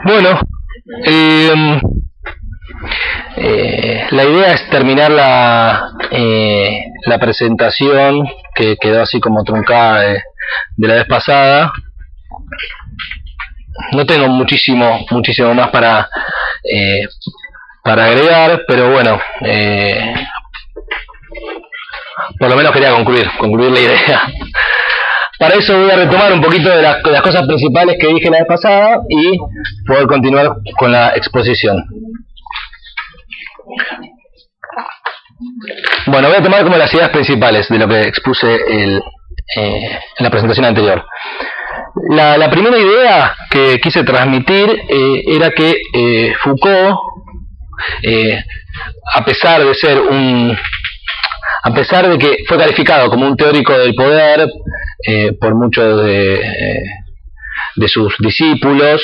Bueno, la idea es terminar la presentación que quedó así como truncada de la vez pasada. No tengo muchísimo más para agregar, pero bueno, por lo menos quería concluir la idea. Para eso voy a retomar un poquito de las cosas principales que dije la vez pasada y poder continuar con la exposición. Bueno, voy a tomar como las ideas principales de lo que expuse en la presentación anterior. La primera idea que quise transmitir era que Foucault, a pesar de que fue calificado como un teórico del poder por muchos de sus discípulos,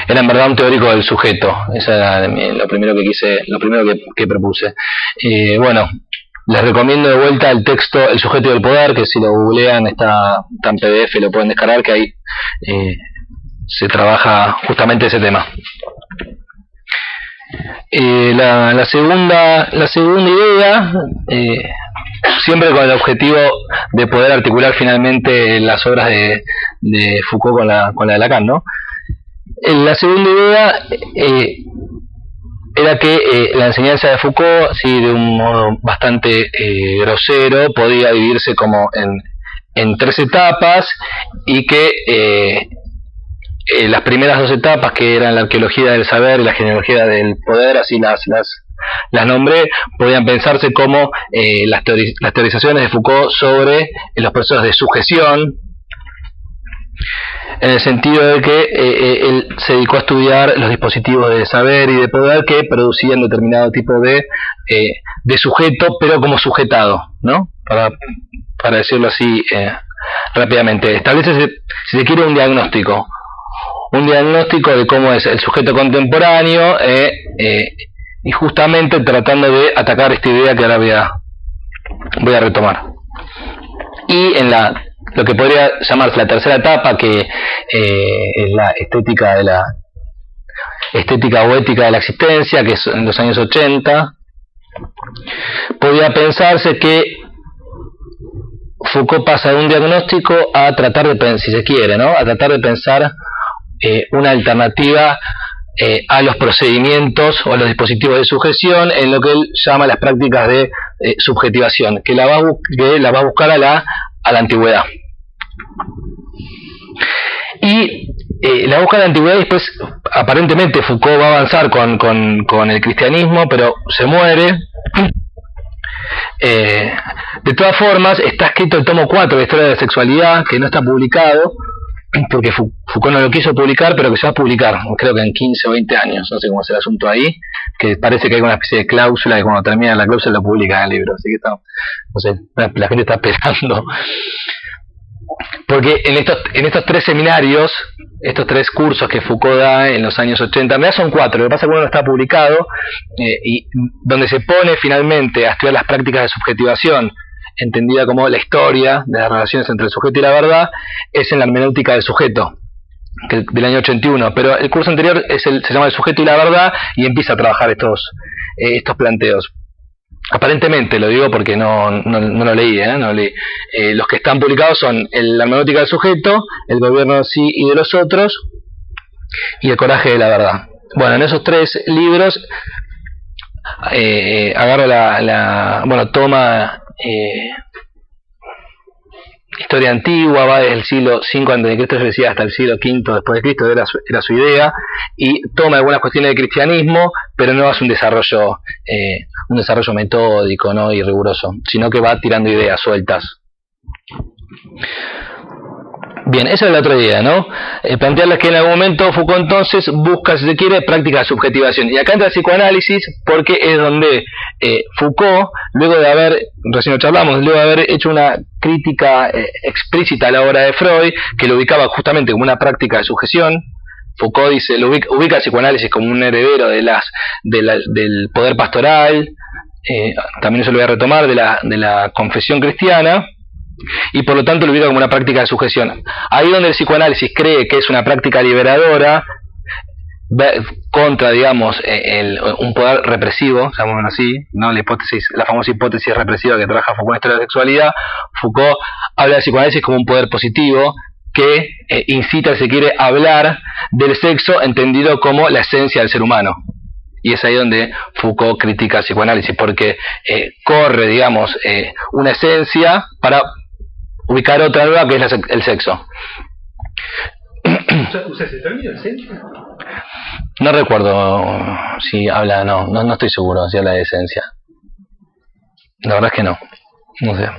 era en verdad un teórico del sujeto. Eso era lo primero que propuse. Bueno, les recomiendo de vuelta el texto El sujeto y el poder, que si lo googlean está en PDF, lo pueden descargar, que ahí se trabaja justamente ese tema. La segunda idea, siempre con el objetivo de poder articular finalmente las obras de Foucault con la de Lacan, ¿no? La segunda idea era que la enseñanza de Foucault, sí, de un modo bastante grosero, podía dividirse como en tres etapas, y que las primeras dos etapas, que eran la arqueología del saber y la genealogía del poder, así las nombré, podían pensarse como las teorizaciones de Foucault sobre los procesos de sujeción, en el sentido de que él se dedicó a estudiar los dispositivos de saber y de poder que producían determinado tipo de sujeto, pero como sujetado, ¿no? Para decirlo así rápidamente. Establece, si se quiere, un diagnóstico de cómo es el sujeto contemporáneo, y justamente tratando de atacar esta idea que ahora voy a retomar. Y en lo que podría llamarse la tercera etapa, que es la estética o ética de la existencia, que es en los años 80, podría pensarse que Foucault pasa de un diagnóstico a tratar de pensar, si se quiere, ¿no? A tratar de pensar una alternativa a los procedimientos o a los dispositivos de sujeción, en lo que él llama las prácticas de subjetivación, que la va a buscar a la antigüedad. Y la búsqueda de la antigüedad, después aparentemente Foucault va a avanzar con el cristianismo, pero se muere. De todas formas, está escrito el tomo 4 de Historia de la Sexualidad, que no está publicado, porque Foucault no lo quiso publicar, pero que se va a publicar, creo que en 15 o 20 años, no sé cómo es el asunto ahí, que parece que hay una especie de cláusula, que cuando termina la cláusula lo publican en el libro, así que está, no sé, la gente está esperando. Porque en estos tres seminarios, estos tres cursos que Foucault da en los años 80, en realidad son 4, lo que pasa es que uno no está publicado, y donde se pone finalmente a estudiar las prácticas de subjetivación, entendida como la historia de las relaciones entre el sujeto y la verdad, es en la hermenéutica del sujeto, del año 81, pero el curso anterior se llama El sujeto y la verdad, y empieza a trabajar estos planteos. Aparentemente, lo digo porque no lo leí, no leí. Los que están publicados son la hermenéutica del sujeto, el gobierno de sí y de los otros, y el coraje de la verdad. Bueno, en esos tres libros agarro toma historia antigua, va desde el siglo V a.C., yo decía, hasta el siglo V después de Cristo, era su idea, y toma algunas cuestiones de cristianismo, pero no hace un desarrollo metódico, ¿no? Y riguroso, sino que va tirando ideas sueltas. Bien, esa es la otra idea, ¿no? Plantearles que en algún momento Foucault entonces busca, si se quiere, prácticas de subjetivación. Y acá entra el psicoanálisis, porque es donde Foucault, luego de haber hecho una crítica explícita a la obra de Freud, que lo ubicaba justamente como una práctica de sujeción. Foucault dice, ubica el psicoanálisis como un heredero del poder pastoral, también eso lo voy a retomar, de la confesión cristiana. y por lo tanto lo ubica como una práctica de sujeción. Ahí donde el psicoanálisis cree que es una práctica liberadora contra, digamos, un poder represivo, llamémoslo así, ¿no? La famosa hipótesis represiva que trabaja Foucault en la historia de la sexualidad. Foucault habla del psicoanálisis como un poder positivo que incita, si se quiere, a hablar del sexo entendido como la esencia del ser humano. Y es ahí donde Foucault critica el psicoanálisis, porque corre, digamos, una esencia para ubicar otra nueva, que es el sexo. ¿Usa ese término, esencia? No recuerdo si habla, no estoy seguro si habla de esencia. La verdad es que no sé.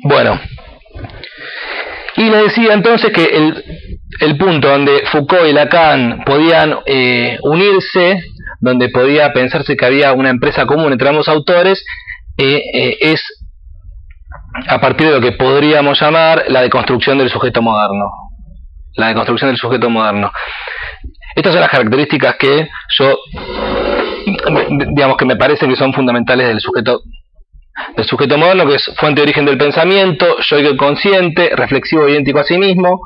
Bueno, y le decía entonces que el punto donde Foucault y Lacan podían unirse, donde podía pensarse que había una empresa común entre ambos autores, es a partir de lo que podríamos llamar la deconstrucción del sujeto moderno. La deconstrucción del sujeto moderno. Estas son las características que yo, digamos, que me parecen que son fundamentales del sujeto moderno, que es fuente de origen del pensamiento, yoico consciente, reflexivo, idéntico a sí mismo,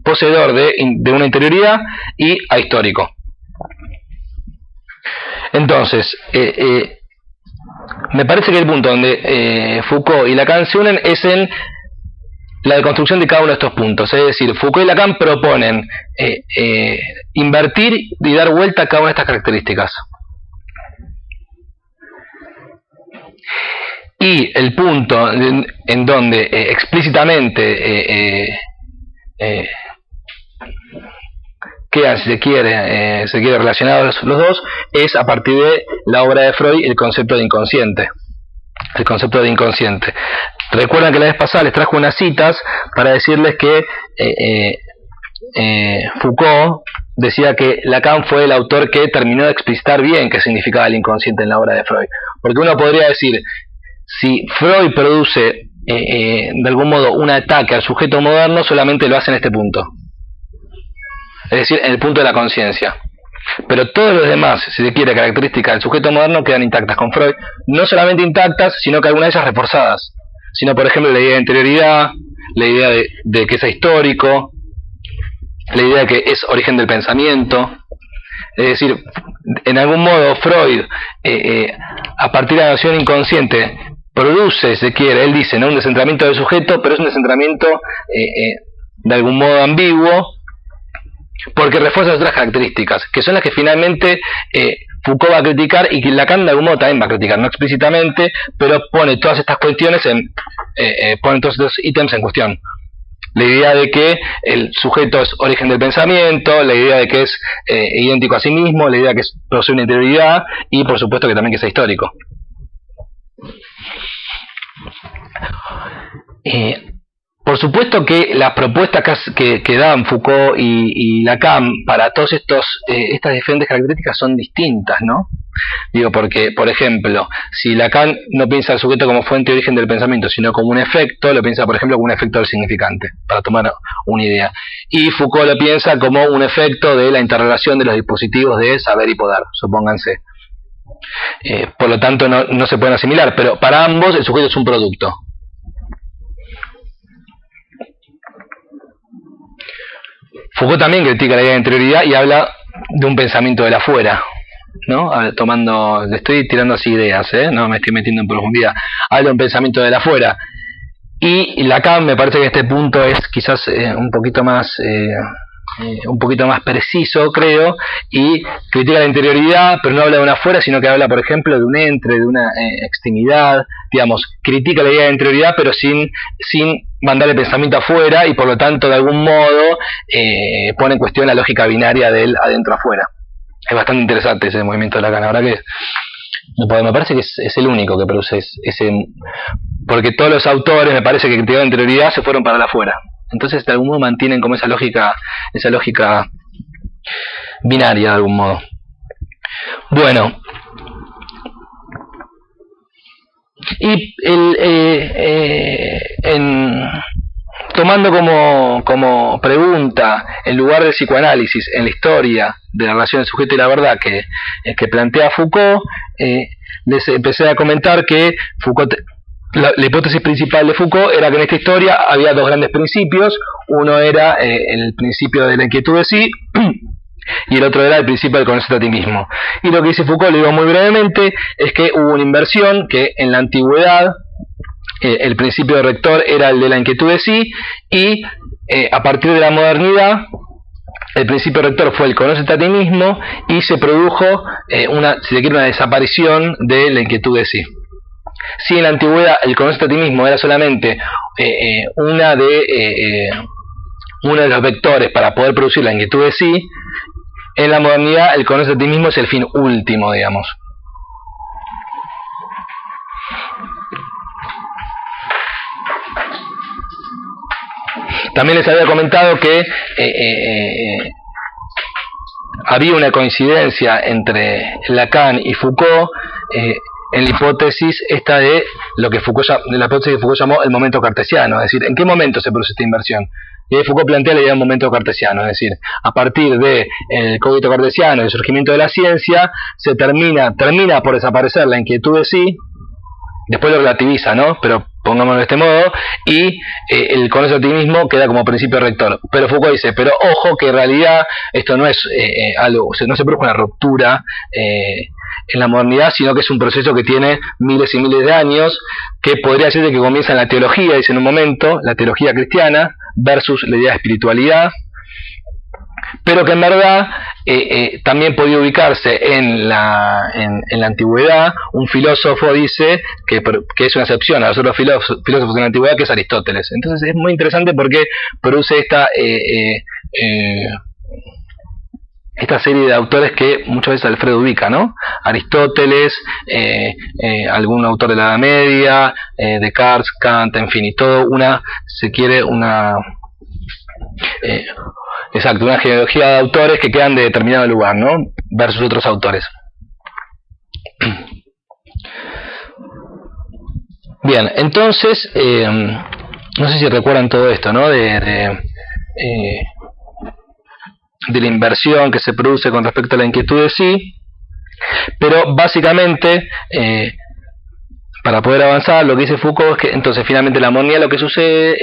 poseedor de una interioridad y ahistórico. Entonces, me parece que el punto donde Foucault y Lacan se unen es en la deconstrucción de cada uno de estos puntos. Es decir, Foucault y Lacan proponen invertir y dar vuelta a cada una de estas características. Y el punto en donde explícitamente quedan, si se quiere relacionados los dos, es a partir de la obra de Freud, el concepto de inconsciente. El concepto de inconsciente. Recuerdan que la vez pasada les trajo unas citas para decirles que Foucault decía que Lacan fue el autor que terminó de explicitar bien qué significaba el inconsciente en la obra de Freud. Porque uno podría decir, si Freud produce de algún modo un ataque al sujeto moderno, solamente lo hace en este punto. Es decir, en el punto de la conciencia. Pero todos los demás, si se quiere, características del sujeto moderno quedan intactas con Freud. No solamente intactas, sino que algunas de ellas reforzadas. Sino, por ejemplo, la idea de interioridad, la idea de que es histórico, la idea de que es origen del pensamiento. Es decir, en algún modo Freud, a partir de la noción inconsciente, produce, si se quiere, él dice, ¿no?, un descentramiento del sujeto, pero es un descentramiento de algún modo ambiguo, porque refuerza otras características, que son las que finalmente Foucault va a criticar y que Lacan de algún modo también va a criticar, no explícitamente, pero pone todas estas cuestiones pone todos estos ítems en cuestión. La idea de que el sujeto es origen del pensamiento, la idea de que es idéntico a sí mismo, la idea de que posee una interioridad y por supuesto que también que sea histórico. Por supuesto que las propuestas que dan Foucault y Lacan para todas estas diferentes características son distintas, ¿no? Digo, porque, por ejemplo, si Lacan no piensa al sujeto como fuente de origen del pensamiento, sino como un efecto, lo piensa, por ejemplo, como un efecto del significante, para tomar una idea. Y Foucault lo piensa como un efecto de la interrelación de los dispositivos de saber y poder, supónganse. Por lo tanto, no se pueden asimilar, pero para ambos el sujeto es un producto. Foucault también critica la idea de interioridad y habla de un pensamiento del afuera, ¿no? Le estoy tirando así ideas, no me estoy metiendo en profundidad. Habla de un pensamiento del afuera. Y Lacan me parece que este punto es quizás un poquito más preciso, creo, y critica la interioridad, pero no habla de un afuera, sino que habla, por ejemplo, de un entre, de una extremidad, digamos, critica la idea de interioridad, pero sin mandar el pensamiento afuera, y por lo tanto, de algún modo, pone en cuestión la lógica binaria del adentro-afuera. Es bastante interesante ese movimiento de Lacan, la verdad que me parece que es el único que produce ese, porque todos los autores, me parece que criticaron la interioridad, se fueron para el afuera. Entonces de algún modo mantienen como esa lógica binaria de algún modo. Bueno, y tomando como pregunta el lugar del psicoanálisis en la historia de la relación del sujeto y la verdad que plantea Foucault, les empecé a comentar que Foucault, la hipótesis principal de Foucault era que en esta historia había dos grandes principios. Uno era el principio de la inquietud de sí, y el otro era el principio del conocer a ti mismo. Y lo que dice Foucault, lo digo muy brevemente, es que hubo una inversión, que en la antigüedad el principio rector era el de la inquietud de sí, y a partir de la modernidad el principio rector fue el conócete a ti mismo, y se produjo si se quiere, una desaparición de la inquietud de sí. Si en la antigüedad el conócete a ti mismo era solamente uno de los vectores para poder producir la inquietud de sí, en la modernidad el conócete a ti mismo es el fin último, digamos. También les había comentado que había una coincidencia entre Lacan y Foucault en la hipótesis esta de lo que la hipótesis que Foucault llamó el momento cartesiano, es decir, ¿en qué momento se produce esta inversión? Y ahí Foucault plantea la idea de un momento cartesiano, es decir, a partir del cogito cartesiano y el surgimiento de la ciencia, se termina por desaparecer la inquietud de sí, después lo relativiza, ¿no? Pero pongámoslo de este modo, y el conocer a ti mismo queda como principio rector. Pero Foucault dice, pero ojo que en realidad esto no es algo, no se produce una ruptura en la modernidad, sino que es un proceso que tiene miles y miles de años, que podría ser de que comienza en la teología, dice en un momento, la teología cristiana, versus la idea de espiritualidad, pero que en verdad también podía ubicarse en la antigüedad. Un filósofo dice que es una excepción a los otros filósofos de la antigüedad, que es Aristóteles. Entonces es muy interesante porque produce esta serie de autores que muchas veces Alfredo ubica, ¿no? Aristóteles, algún autor de la Edad Media, Descartes, Kant, en fin, y todo una genealogía de autores que quedan de determinado lugar, ¿no? Versus otros autores. Bien, entonces, no sé si recuerdan todo esto, ¿no? De la inversión que se produce con respecto a la inquietud de sí, pero básicamente, para poder avanzar, lo que dice Foucault es que entonces finalmente la modernidad lo que sucede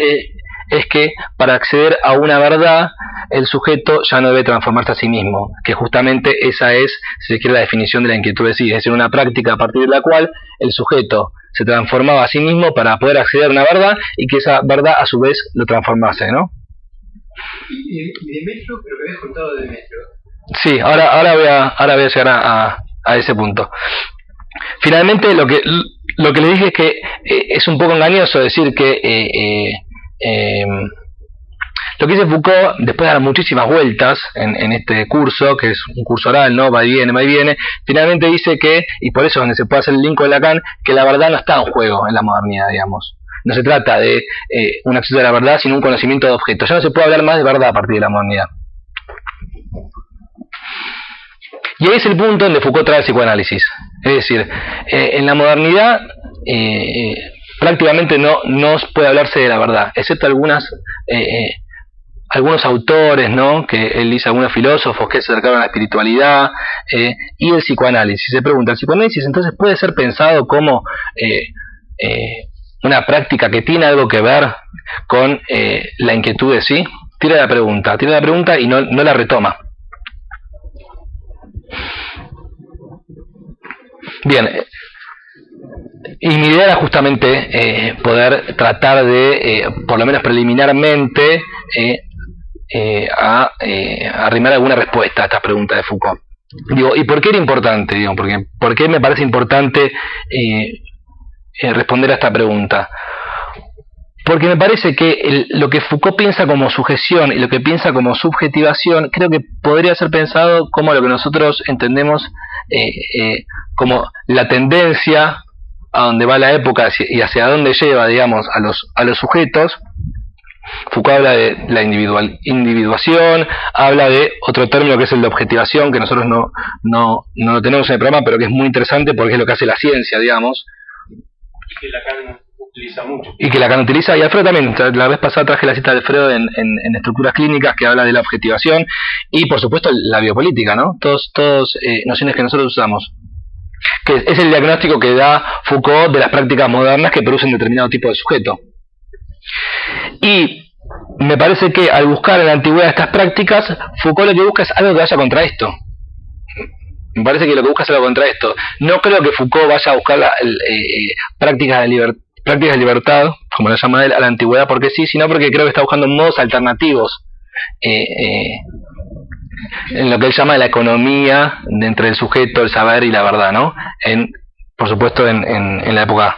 es que para acceder a una verdad el sujeto ya no debe transformarse a sí mismo, que justamente esa es, si se quiere, la definición de la inquietud de sí, es decir, una práctica a partir de la cual el sujeto se transformaba a sí mismo para poder acceder a una verdad y que esa verdad a su vez lo transformase, ¿no? ¿Y de Metro? ¿Pero que habías contado de Metro? Sí, ahora voy a llegar a ese punto. Finalmente lo que le dije es que es un poco engañoso decir que lo que dice Foucault, después de dar muchísimas vueltas en este curso, que es un curso oral, ¿no? Va y viene, finalmente dice que, y por eso es donde se puede hacer el link con Lacan, que la verdad no está en juego en la modernidad, digamos. No se trata de un acceso a la verdad, sino un conocimiento de objetos. Ya no se puede hablar más de verdad a partir de la modernidad. Y ahí es el punto donde Foucault trae el psicoanálisis. Es decir, en la modernidad prácticamente no puede hablarse de la verdad, excepto algunos autores, ¿no? Que él dice, algunos filósofos que se acercaron a la espiritualidad, y el psicoanálisis. Se pregunta, ¿el psicoanálisis entonces puede ser pensado como una práctica que tiene algo que ver con la inquietud de sí? Tira la pregunta y no la retoma. Bien, y mi idea era justamente poder tratar de, por lo menos preliminarmente, arrimar alguna respuesta a estas preguntas de Foucault. Digo, ¿y por qué era importante? Digo, ¿por qué me parece importante responder a esta pregunta? Porque me parece que lo que Foucault piensa como sujeción y lo que piensa como subjetivación, creo que podría ser pensado como lo que nosotros entendemos como la tendencia a donde va la época y hacia dónde lleva, digamos, a los sujetos. Foucault habla de la individuación, habla de otro término que es el de objetivación, que nosotros no lo tenemos en el programa, pero que es muy interesante porque es lo que hace la ciencia, digamos. Y que Lacan un poco utiliza mucho. Y que Lacan utiliza, y Alfredo también. La vez pasada traje la cita de Alfredo en Estructuras Clínicas, que habla de la objetivación, y por supuesto la biopolítica, ¿no? Todos nociones que nosotros usamos. Que es el diagnóstico que da Foucault de las prácticas modernas que producen determinado tipo de sujeto. Y me parece que al buscar en la antigüedad estas prácticas, Foucault lo que busca es algo que vaya contra esto. Me parece que lo que busca es algo contra esto. No creo que Foucault vaya a buscar prácticas de libertad, como lo llama él, a la antigüedad porque sí, sino porque creo que está buscando modos alternativos en lo que él llama la economía de entre el sujeto, el saber y la verdad, ¿no? Por supuesto en la época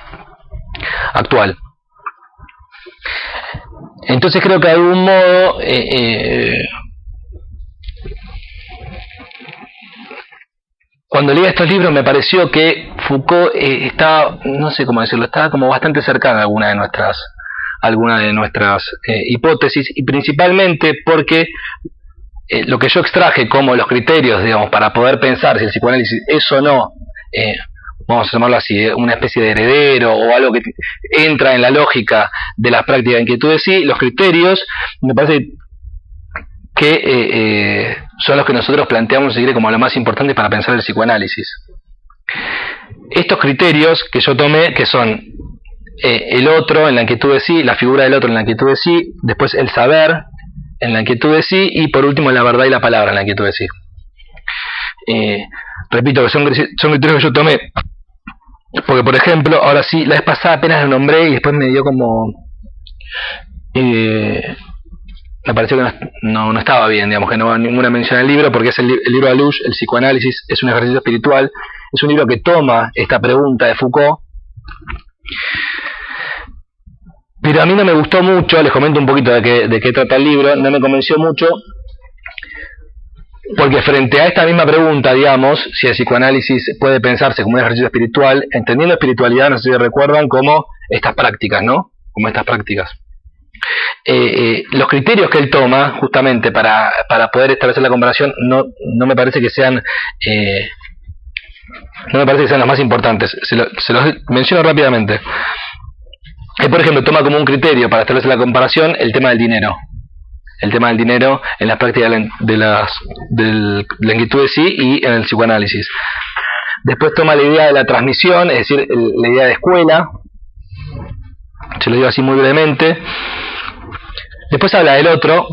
actual. Entonces creo que de algún modo cuando leía estos libros me pareció que Foucault estaba, no sé cómo decirlo, estaba como bastante cercana a alguna de nuestras hipótesis, y principalmente porque lo que yo extraje como los criterios, digamos, para poder pensar si el psicoanálisis es o no, vamos a llamarlo así, una especie de heredero o algo que entra en la lógica de las prácticas de inquietud de sí, los criterios me parece que son los que nosotros planteamos como lo más importante para pensar el psicoanálisis. Estos criterios que yo tomé, que son el otro en la inquietud de sí, la figura del otro en la inquietud de sí, después el saber en la inquietud de sí, y por último la verdad y la palabra en la inquietud de sí. Repito que son criterios que yo tomé porque, por ejemplo, ahora sí, la vez pasada apenas lo nombré y después me dio como me pareció que no estaba bien, digamos, que no va ninguna mención al libro, porque es el libro de Alouche, El psicoanálisis es un ejercicio espiritual. Es un libro que toma esta pregunta de Foucault, pero a mí no me gustó mucho. Les comento un poquito de qué trata el libro. No me convenció mucho porque frente a esta misma pregunta, digamos, si el psicoanálisis puede pensarse como un ejercicio espiritual, entendiendo espiritualidad, no sé si recuerdan, como estas prácticas, ¿no? Como estas prácticas. Los criterios que él toma justamente para poder establecer la comparación no me parece que sean los más importantes. Se los menciono rápidamente. Él, por ejemplo, toma como un criterio para establecer la comparación el tema del dinero. El tema del dinero en las prácticas de la inquietud de sí y en el psicoanálisis. Después toma la idea de la transmisión, es decir, la idea de escuela. Se lo digo así muy brevemente. Después habla del otro,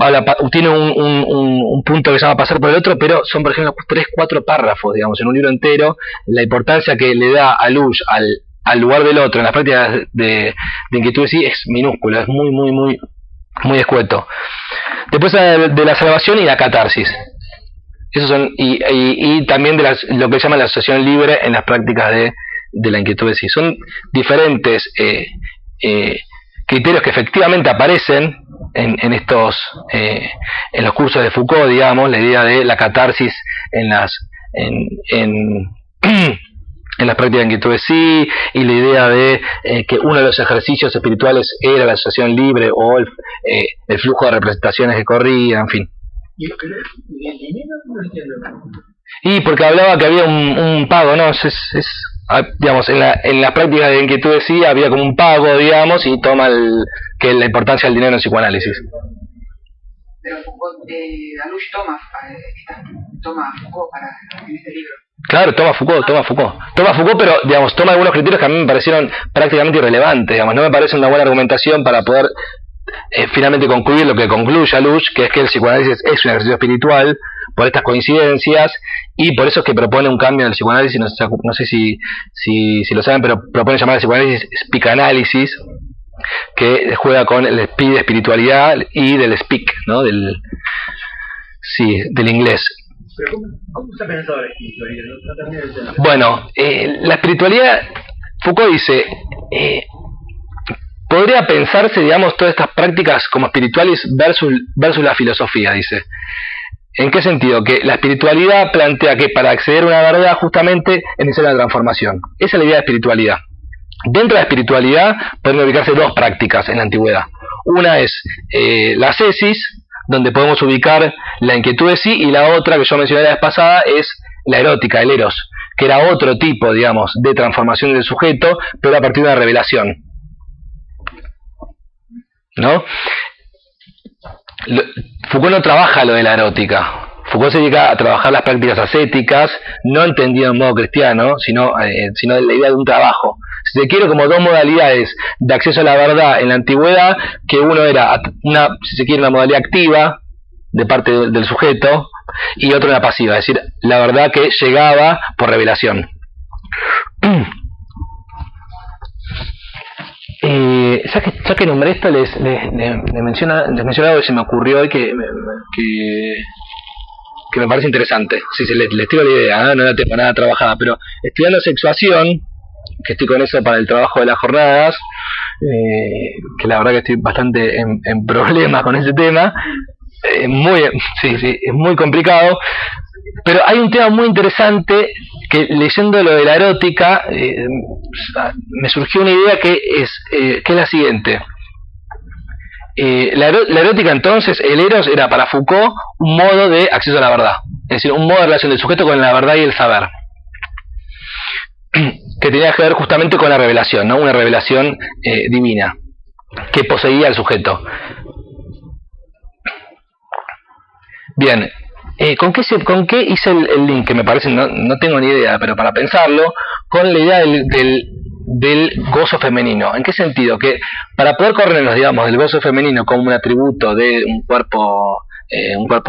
tiene un punto que se llama pasar por el otro, pero son, por ejemplo, 3-4 párrafos, digamos, en un libro entero, la importancia que le da a Alouche al lugar del otro en las prácticas de inquietud de sí es minúscula, es muy escueto. Después de la salvación y la catarsis. Esos son, y también de lo que se llama la asociación libre en las prácticas de la inquietud de sí. Son diferentes criterios que efectivamente aparecen en los cursos de Foucault, digamos, la idea de la catarsis en las prácticas de inquietud de sí, y la idea de que uno de los ejercicios espirituales era la asociación libre o el flujo de representaciones que corría, en fin. ¿Y el dinero no entiendo? Y porque hablaba que había un pago, ¿no? Digamos, en las prácticas de inquietud de sí había como un pago, digamos, y toma la importancia del dinero en psicoanálisis. Pero Foucault, Alouche toma Foucault en este libro. Claro, toma Foucault, pero digamos, toma algunos criterios que a mí me parecieron prácticamente irrelevantes, digamos, no me parece una buena argumentación para poder finalmente concluir lo que concluye Alouche, que es que el psicoanálisis es un ejercicio espiritual por estas coincidencias, y por eso es que propone un cambio en el psicoanálisis. No sé si lo saben, pero propone llamar al psicoanálisis speak-análisis, que juega con el speak de espiritualidad y del speak, ¿no? del inglés. Pero ¿cómo se ha pensado la espiritualidad? No termino de entender. Bueno, la espiritualidad, Foucault dice, podría pensarse, digamos, todas estas prácticas como espirituales versus la filosofía, dice. ¿En qué sentido? Que la espiritualidad plantea que para acceder a una verdad justamente es necesaria la transformación. Esa es la idea de espiritualidad. Dentro de la espiritualidad pueden ubicarse dos prácticas en la antigüedad. Una es la ascesis, donde podemos ubicar la inquietud de sí, y la otra que yo mencioné la vez pasada es la erótica, el eros, que era otro tipo, digamos, de transformación del sujeto, pero a partir de una revelación. ¿no? Foucault no trabaja lo de la erótica. Foucault se dedica a trabajar las prácticas ascéticas, no entendido en modo cristiano, sino de la idea de un trabajo. Si se quiere, como dos modalidades de acceso a la verdad en la antigüedad, que uno era si se quiere, una modalidad activa de parte del sujeto, y otro una pasiva, es decir, la verdad que llegaba por revelación. Ya que nombré esto, les menciono algo que se me ocurrió hoy que me parece interesante. Sí, les tiro la idea, no la tengo nada trabajada, pero estudiando sexuación, que estoy con eso para el trabajo de las jornadas, que la verdad que estoy bastante en problemas con ese tema, es muy complicado, pero hay un tema muy interesante que, leyendo lo de la erótica, me surgió una idea que es la siguiente. La erótica, entonces, el eros era para Foucault un modo de acceso a la verdad, es decir, un modo de relación del sujeto con la verdad y el saber, que tenía que ver justamente con la revelación, ¿no? Una revelación divina que poseía el sujeto. Bien, ¿con qué hice el link? Que me parece, no tengo ni idea, pero para pensarlo, con la idea del gozo femenino. ¿En qué sentido? Que para poder corrernos, digamos, del gozo femenino como un atributo de un cuerpo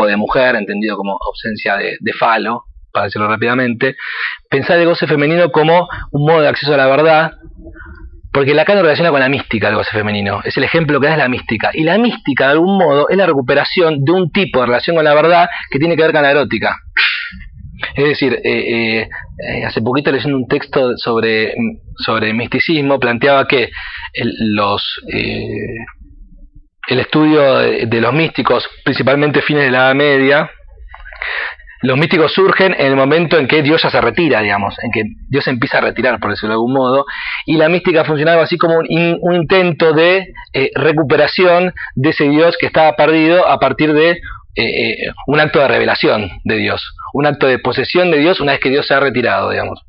de mujer, entendido como ausencia de falo, para decirlo rápidamente, pensar el goce femenino como un modo de acceso a la verdad, porque Lacan lo relaciona con la mística, el goce femenino. Es el ejemplo que da, es la mística. Y la mística, de algún modo, es la recuperación de un tipo de relación con la verdad que tiene que ver con la erótica. Es decir, hace poquito, leyendo un texto sobre misticismo, planteaba que el estudio de los místicos, principalmente fines de la Edad Media, los místicos surgen en el momento en que Dios ya se retira, digamos, en que Dios se empieza a retirar, por decirlo de algún modo, y la mística funcionaba así como un intento de recuperación de ese Dios que estaba perdido a partir de un acto de revelación de Dios, un acto de posesión de Dios una vez que Dios se ha retirado, digamos.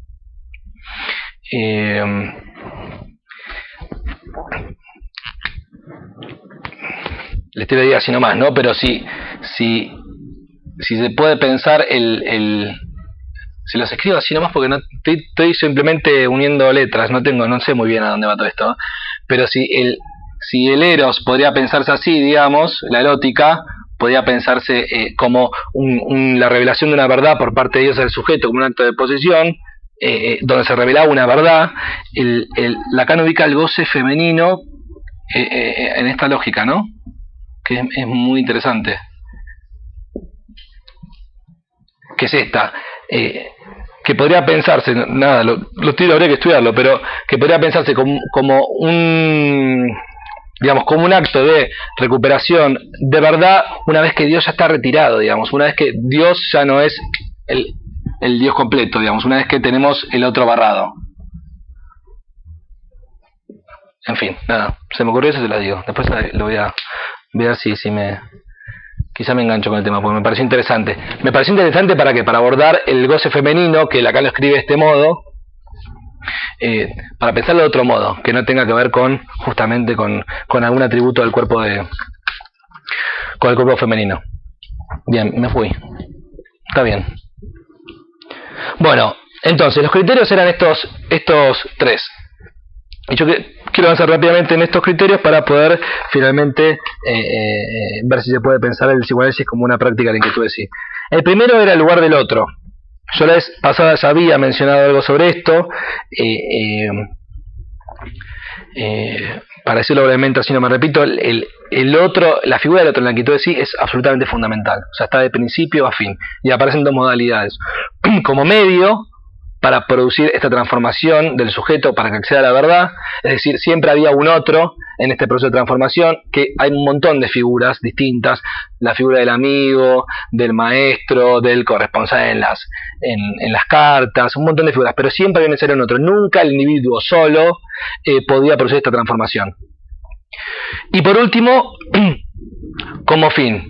Les te lo digo así nomás, ¿no? Pero si se puede pensar se los escribo así nomás porque no estoy simplemente uniendo letras, no sé muy bien a dónde va todo esto, pero si el eros podría pensarse así, digamos, la erótica podría pensarse como la revelación de una verdad por parte de Dios al sujeto, como un acto de posesión, donde se revelaba una verdad. Lacan ubica el goce femenino en esta lógica, ¿no? Que es muy interesante. Que es esta, que podría pensarse, lo tiro, habría que estudiarlo, pero que podría pensarse como un acto de recuperación de verdad una vez que Dios ya está retirado, digamos, una vez que Dios ya no es el Dios completo, digamos, una vez que tenemos el otro barrado. En fin, se me ocurrió eso, se lo digo, después lo voy a ver si quizá me engancho con el tema, porque me pareció interesante. Me pareció interesante ¿para qué? Para abordar el goce femenino, que Lacan lo escribe de este modo, para pensarlo de otro modo, que no tenga que ver justamente con algún atributo del cuerpo con el cuerpo femenino. Bien, me fui. Está bien. Bueno, entonces, los criterios eran estos tres. Y yo quiero avanzar rápidamente en estos criterios para poder finalmente ver si se puede pensar el psicoanálisis como una práctica de inquietud de sí. El primero era el lugar del otro. Yo la vez pasada ya había mencionado algo sobre esto. Para decirlo brevemente, así no me repito, el otro, la figura del otro en la inquietud de sí es absolutamente fundamental. O sea, está de principio a fin. Y aparecen dos modalidades. Como medio para producir esta transformación del sujeto para que acceda a la verdad, es decir, siempre había un otro en este proceso de transformación, que hay un montón de figuras distintas, la figura del amigo, del maestro, del corresponsal en las cartas, un montón de figuras, pero siempre había necesario un otro, nunca el individuo solo podía producir esta transformación. Y por último, como fin,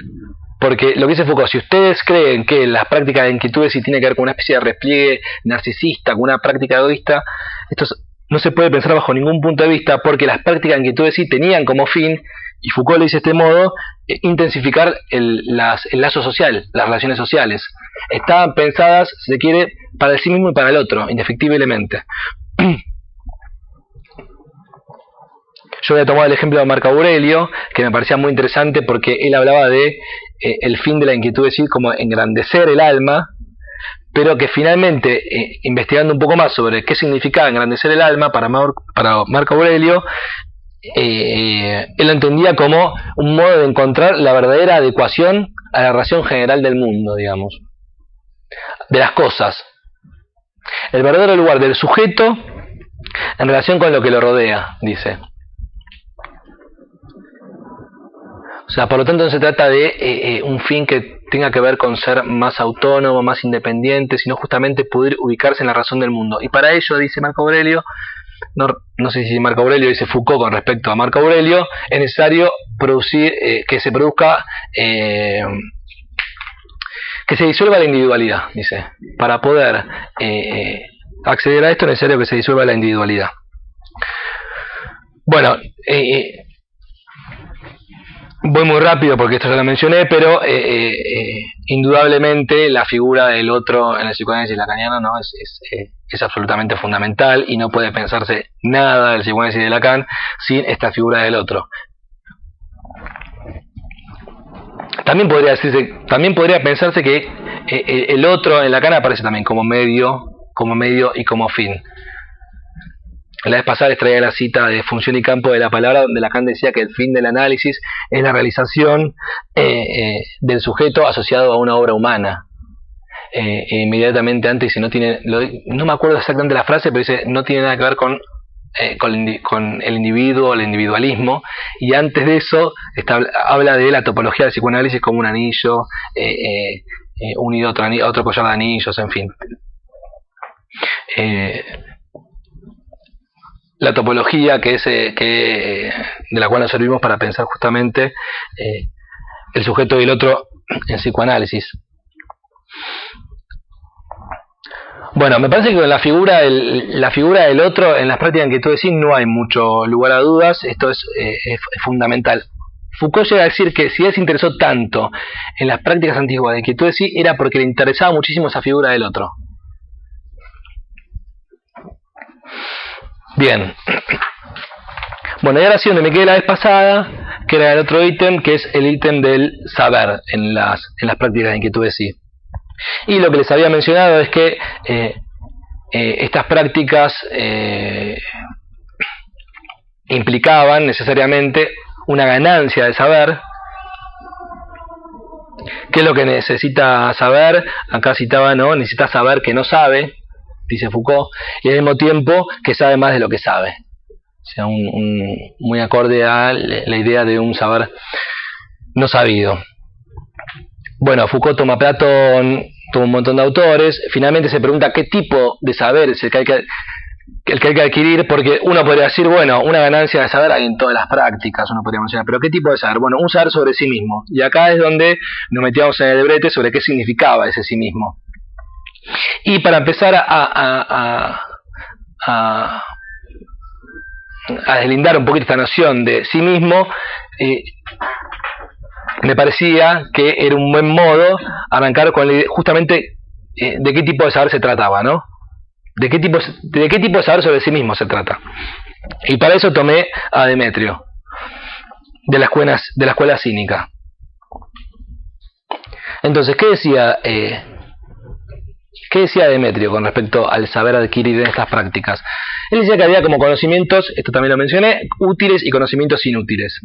porque lo que dice Foucault, si ustedes creen que las prácticas de inquietudes sí tiene que ver con una especie de repliegue narcisista, con una práctica egoísta, esto no se puede pensar bajo ningún punto de vista, porque las prácticas de inquietudes sí tenían como fin y Foucault le dice de este modo, intensificar el lazo social, las relaciones sociales. Estaban pensadas, si se quiere, para el sí mismo y para el otro, indefectiblemente. Yo había tomado el ejemplo de Marco Aurelio, que me parecía muy interesante porque él hablaba de el fin de la inquietud de sí como engrandecer el alma, pero que finalmente, investigando un poco más sobre qué significaba engrandecer el alma para Marco Aurelio, él lo entendía como un modo de encontrar la verdadera adecuación a la razón general del mundo, digamos, de las cosas, el verdadero lugar del sujeto en relación con lo que lo rodea, dice. O sea, por lo tanto no se trata de un fin que tenga que ver con ser más autónomo, más independiente, sino justamente poder ubicarse en la razón del mundo. Y para ello, dice Marco Aurelio, no sé si Marco Aurelio dice Foucault con respecto a Marco Aurelio, es necesario producir, que se produzca, que se disuelva la individualidad, dice. Para poder acceder a esto es necesario que se disuelva la individualidad. Bueno, voy muy rápido porque esto ya lo mencioné, pero indudablemente la figura del otro en el psicoanálisis lacaniano, ¿no? es absolutamente fundamental y no puede pensarse nada del psicoanálisis de Lacan sin esta figura del otro. También podría pensarse que el otro en Lacan aparece también como medio y como fin. La vez pasada les traía la cita de Función y Campo de la Palabra, donde Lacan decía que el fin del análisis es la realización del sujeto asociado a una obra humana. Inmediatamente antes dice, no me acuerdo exactamente la frase, pero dice, no tiene nada que ver con el individuo, el individualismo, y antes de eso habla de la topología del psicoanálisis como un anillo, unido a otro collar de anillos, en fin. La topología de la cual nos servimos para pensar justamente el sujeto y el otro en psicoanálisis. Bueno, me parece que con la figura del otro en las prácticas en que tú decís no hay mucho lugar a dudas, esto es fundamental. Foucault llega a decir que si él se interesó tanto en las prácticas antiguas de que tú decís era porque le interesaba muchísimo esa figura del otro. Bien. Bueno, y ahora sí donde me quedé la vez pasada, que era el otro ítem, que es el ítem del saber en las prácticas de inquietud de sí. Y lo que les había mencionado es que estas prácticas implicaban necesariamente una ganancia de saber. ¿Qué es lo que necesita saber? Acá citaba, ¿no? Necesita saber que no sabe, dice Foucault, y al mismo tiempo que sabe más de lo que sabe. O sea, muy acorde a la idea de un saber no sabido. Bueno, Foucault toma Platón, toma un montón de autores, finalmente se pregunta qué tipo de saber es el que hay que adquirir, porque uno podría decir, bueno, una ganancia de saber hay en todas las prácticas, uno podría mencionar, pero ¿qué tipo de saber? Bueno, un saber sobre sí mismo, y acá es donde nos metíamos en el brete sobre qué significaba ese sí mismo. Y para empezar a deslindar un poquito esta noción de sí mismo, me parecía que era un buen modo arrancar con justamente de qué tipo de saber se trataba, ¿no? De qué tipo de saber sobre sí mismo se trata. Y para eso tomé a Demetrio, de la escuela cínica. Entonces, ¿qué decía Demetrio con respecto al saber adquirir en estas prácticas? Él decía que había como conocimientos, esto también lo mencioné, útiles y conocimientos inútiles.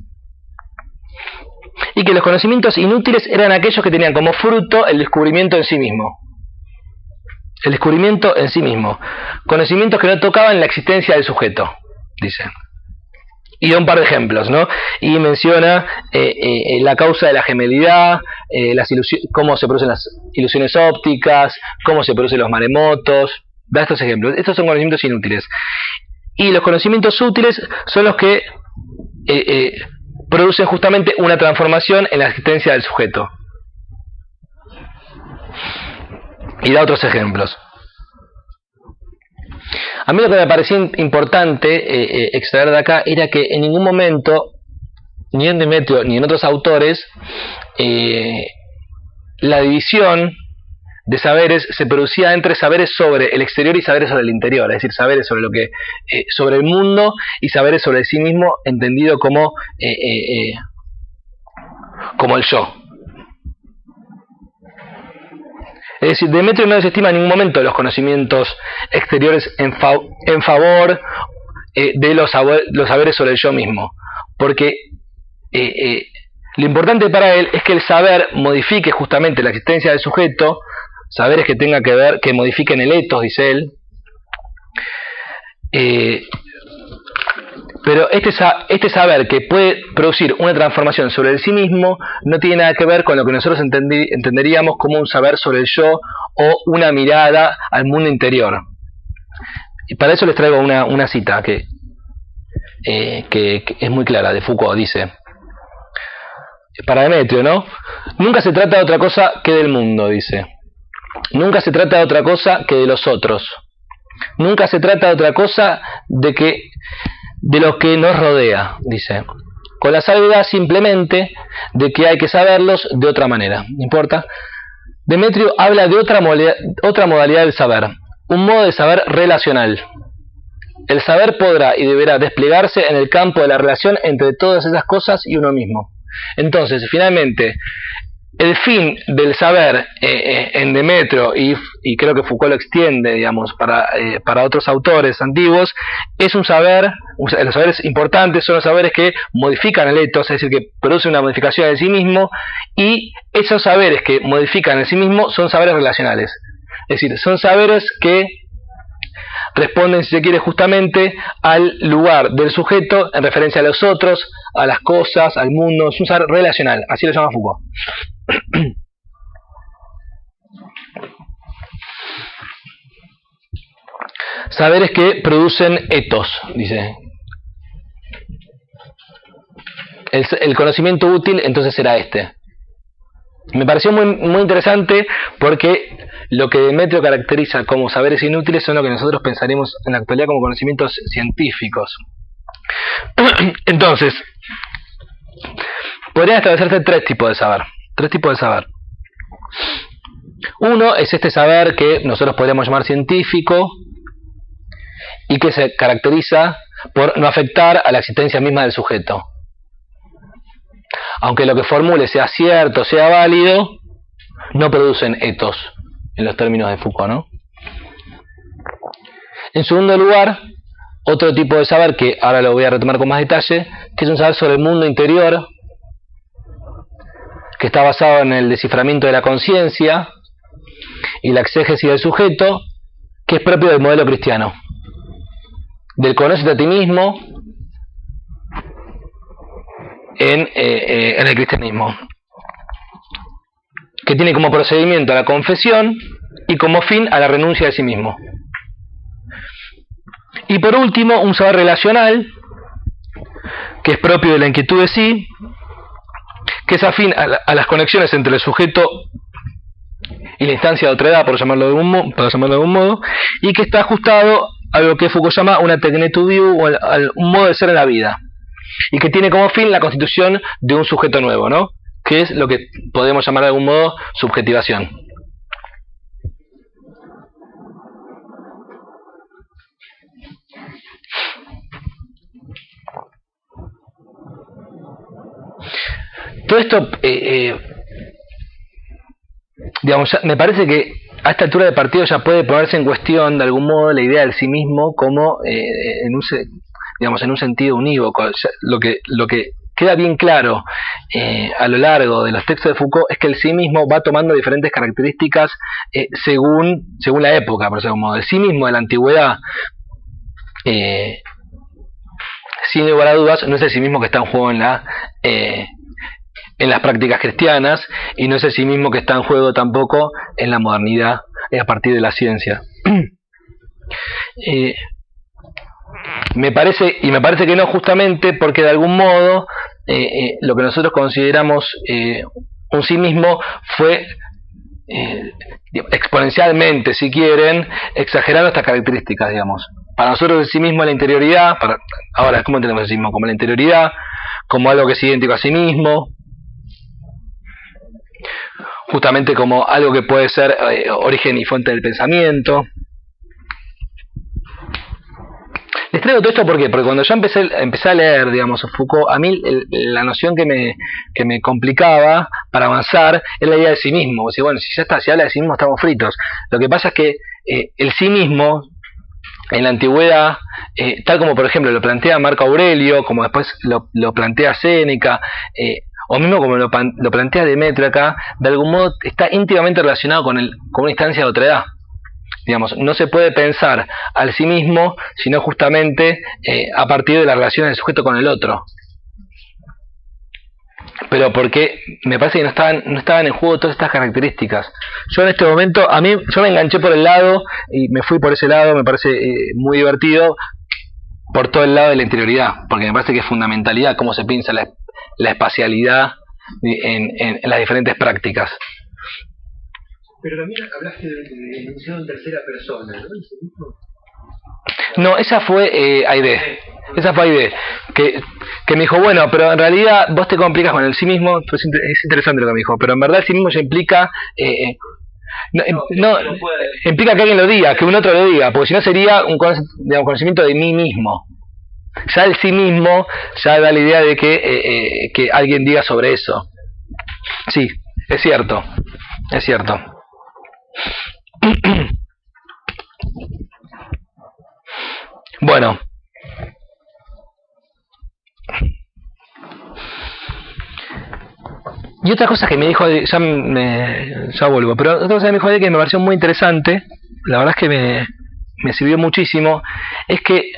Y que los conocimientos inútiles eran aquellos que tenían como fruto el descubrimiento en sí mismo. El descubrimiento en sí mismo. Conocimientos que no tocaban la existencia del sujeto, dice. Y da un par de ejemplos, ¿no? Y menciona la causa de la gemelidad, cómo se producen las ilusiones ópticas, cómo se producen los maremotos. Da estos ejemplos. Estos son conocimientos inútiles. Y los conocimientos útiles son los que producen justamente una transformación en la existencia del sujeto. Y da otros ejemplos. A mí lo que me parecía importante extraer de acá era que en ningún momento ni en Demetrio ni en otros autores, la división de saberes se producía entre saberes sobre el exterior y saberes sobre el interior, es decir, saberes sobre lo que sobre el mundo y saberes sobre sí mismo, entendido como el yo. Es decir, Demetrio no desestima en ningún momento los conocimientos exteriores en favor de los saberes sobre el yo mismo, porque lo importante para él es que el saber modifique justamente la existencia del sujeto, saberes que tengan que ver, que modifiquen el etos, dice él. Pero este saber que puede producir una transformación sobre el sí mismo no tiene nada que ver con lo que nosotros entenderíamos como un saber sobre el yo o una mirada al mundo interior. Y para eso les traigo una cita que es muy clara, de Foucault. Dice, para Demetrio, ¿no? Nunca se trata de otra cosa que del mundo, dice. Nunca se trata de otra cosa que de los otros. Nunca se trata de otra cosa de lo que nos rodea, dice. Con la salvedad simplemente de que hay que saberlos de otra manera. ¿No importa? Demetrio habla de otra modalidad del saber, un modo de saber relacional. El saber podrá y deberá desplegarse en el campo de la relación entre todas esas cosas y uno mismo. Entonces, finalmente, el fin del saber en Demetrio, y creo que Foucault lo extiende, digamos, para otros autores antiguos, es un saber, los saberes importantes son los saberes que modifican el etos, es decir, que producen una modificación de sí mismo, y esos saberes que modifican el sí mismo son saberes relacionales. Es decir, son saberes que responden, si se quiere, justamente al lugar del sujeto en referencia a los otros, a las cosas, al mundo. Es un saber relacional, así lo llama Foucault. Saberes que producen etos, dice. El conocimiento útil entonces será este. Me pareció muy interesante porque lo que Demetrio caracteriza como saberes inútiles son lo que nosotros pensaremos en la actualidad como conocimientos científicos. Entonces, podrían establecerse tres tipos de saber. Uno es este saber que nosotros podríamos llamar científico y que se caracteriza por no afectar a la existencia misma del sujeto. Aunque lo que formule sea cierto, sea válido, no producen etos en los términos de Foucault, ¿no? En segundo lugar, otro tipo de saber que ahora lo voy a retomar con más detalle, que es un saber sobre el mundo interior, que está basado en el desciframiento de la conciencia y la exégesis del sujeto, que es propio del modelo cristiano, del conócete a ti mismo en el cristianismo, que tiene como procedimiento a la confesión y como fin a la renuncia de sí mismo. Y por último, un saber relacional, que es propio de la inquietud de sí, que es afín a las conexiones entre el sujeto y la instancia de otra edad, por llamarlo de algún modo, y que está ajustado a lo que Foucault llama una techne to view, o un modo de ser en la vida, y que tiene como fin la constitución de un sujeto nuevo, ¿no? Que es lo que podemos llamar de algún modo subjetivación. Todo esto, digamos, me parece que a esta altura de partido ya puede ponerse en cuestión de algún modo la idea del sí mismo como en un sentido unívoco. Lo que queda bien claro a lo largo de los textos de Foucault es que el sí mismo va tomando diferentes características según la época, por ejemplo, el sí mismo de la antigüedad, sin lugar a dudas, no es el sí mismo que está en juego en las prácticas cristianas, y no es el sí mismo que está en juego tampoco en la modernidad a partir de la ciencia. Me parece que no, justamente porque de algún modo lo que nosotros consideramos un sí mismo fue exponencialmente, si quieren, exagerando estas características, digamos. Para nosotros el sí mismo es la interioridad. Ahora, ¿cómo entendemos el sí mismo? Como la interioridad, como algo que es idéntico a sí mismo, justamente como algo que puede ser origen y fuente del pensamiento. Les traigo todo esto ¿por qué? Porque cuando yo empecé a leer, digamos, Foucault, a mí la noción que me complicaba para avanzar es la idea de sí mismo. O sea, bueno, si ya está, si habla de sí mismo estamos fritos. Lo que pasa es que el sí mismo en la antigüedad, tal como por ejemplo lo plantea Marco Aurelio, como después lo plantea Séneca, o mismo como lo plantea Demetrio acá, de algún modo está íntimamente relacionado con una instancia de otredad. Digamos, no se puede pensar al sí mismo, sino justamente a partir de la relación del sujeto con el otro. Pero porque me parece que no estaban en juego todas estas características. Yo en este momento, yo me enganché por el lado y me fui por ese lado, me parece muy divertido, por todo el lado de la interioridad, porque me parece que es fundamentalidad cómo se piensa la espacialidad en las diferentes prácticas. Pero también hablaste de enunciado en tercera persona, ¿no? No, esa fue Aide. Esa fue Aide. Que me dijo, bueno, pero en realidad vos te complicas con el sí mismo. Pues es interesante lo que me dijo. Pero en verdad el sí mismo ya implica. Implica que alguien lo diga, que un otro lo diga. Porque si no sería un conocimiento de mí mismo. Ya el sí mismo ya da la idea de que alguien diga sobre eso. Sí, es cierto. Es cierto. Bueno, y otra cosa que me dijo, ya vuelvo, pero otra cosa que me dijo que me pareció muy interesante, la verdad es que me sirvió muchísimo, es que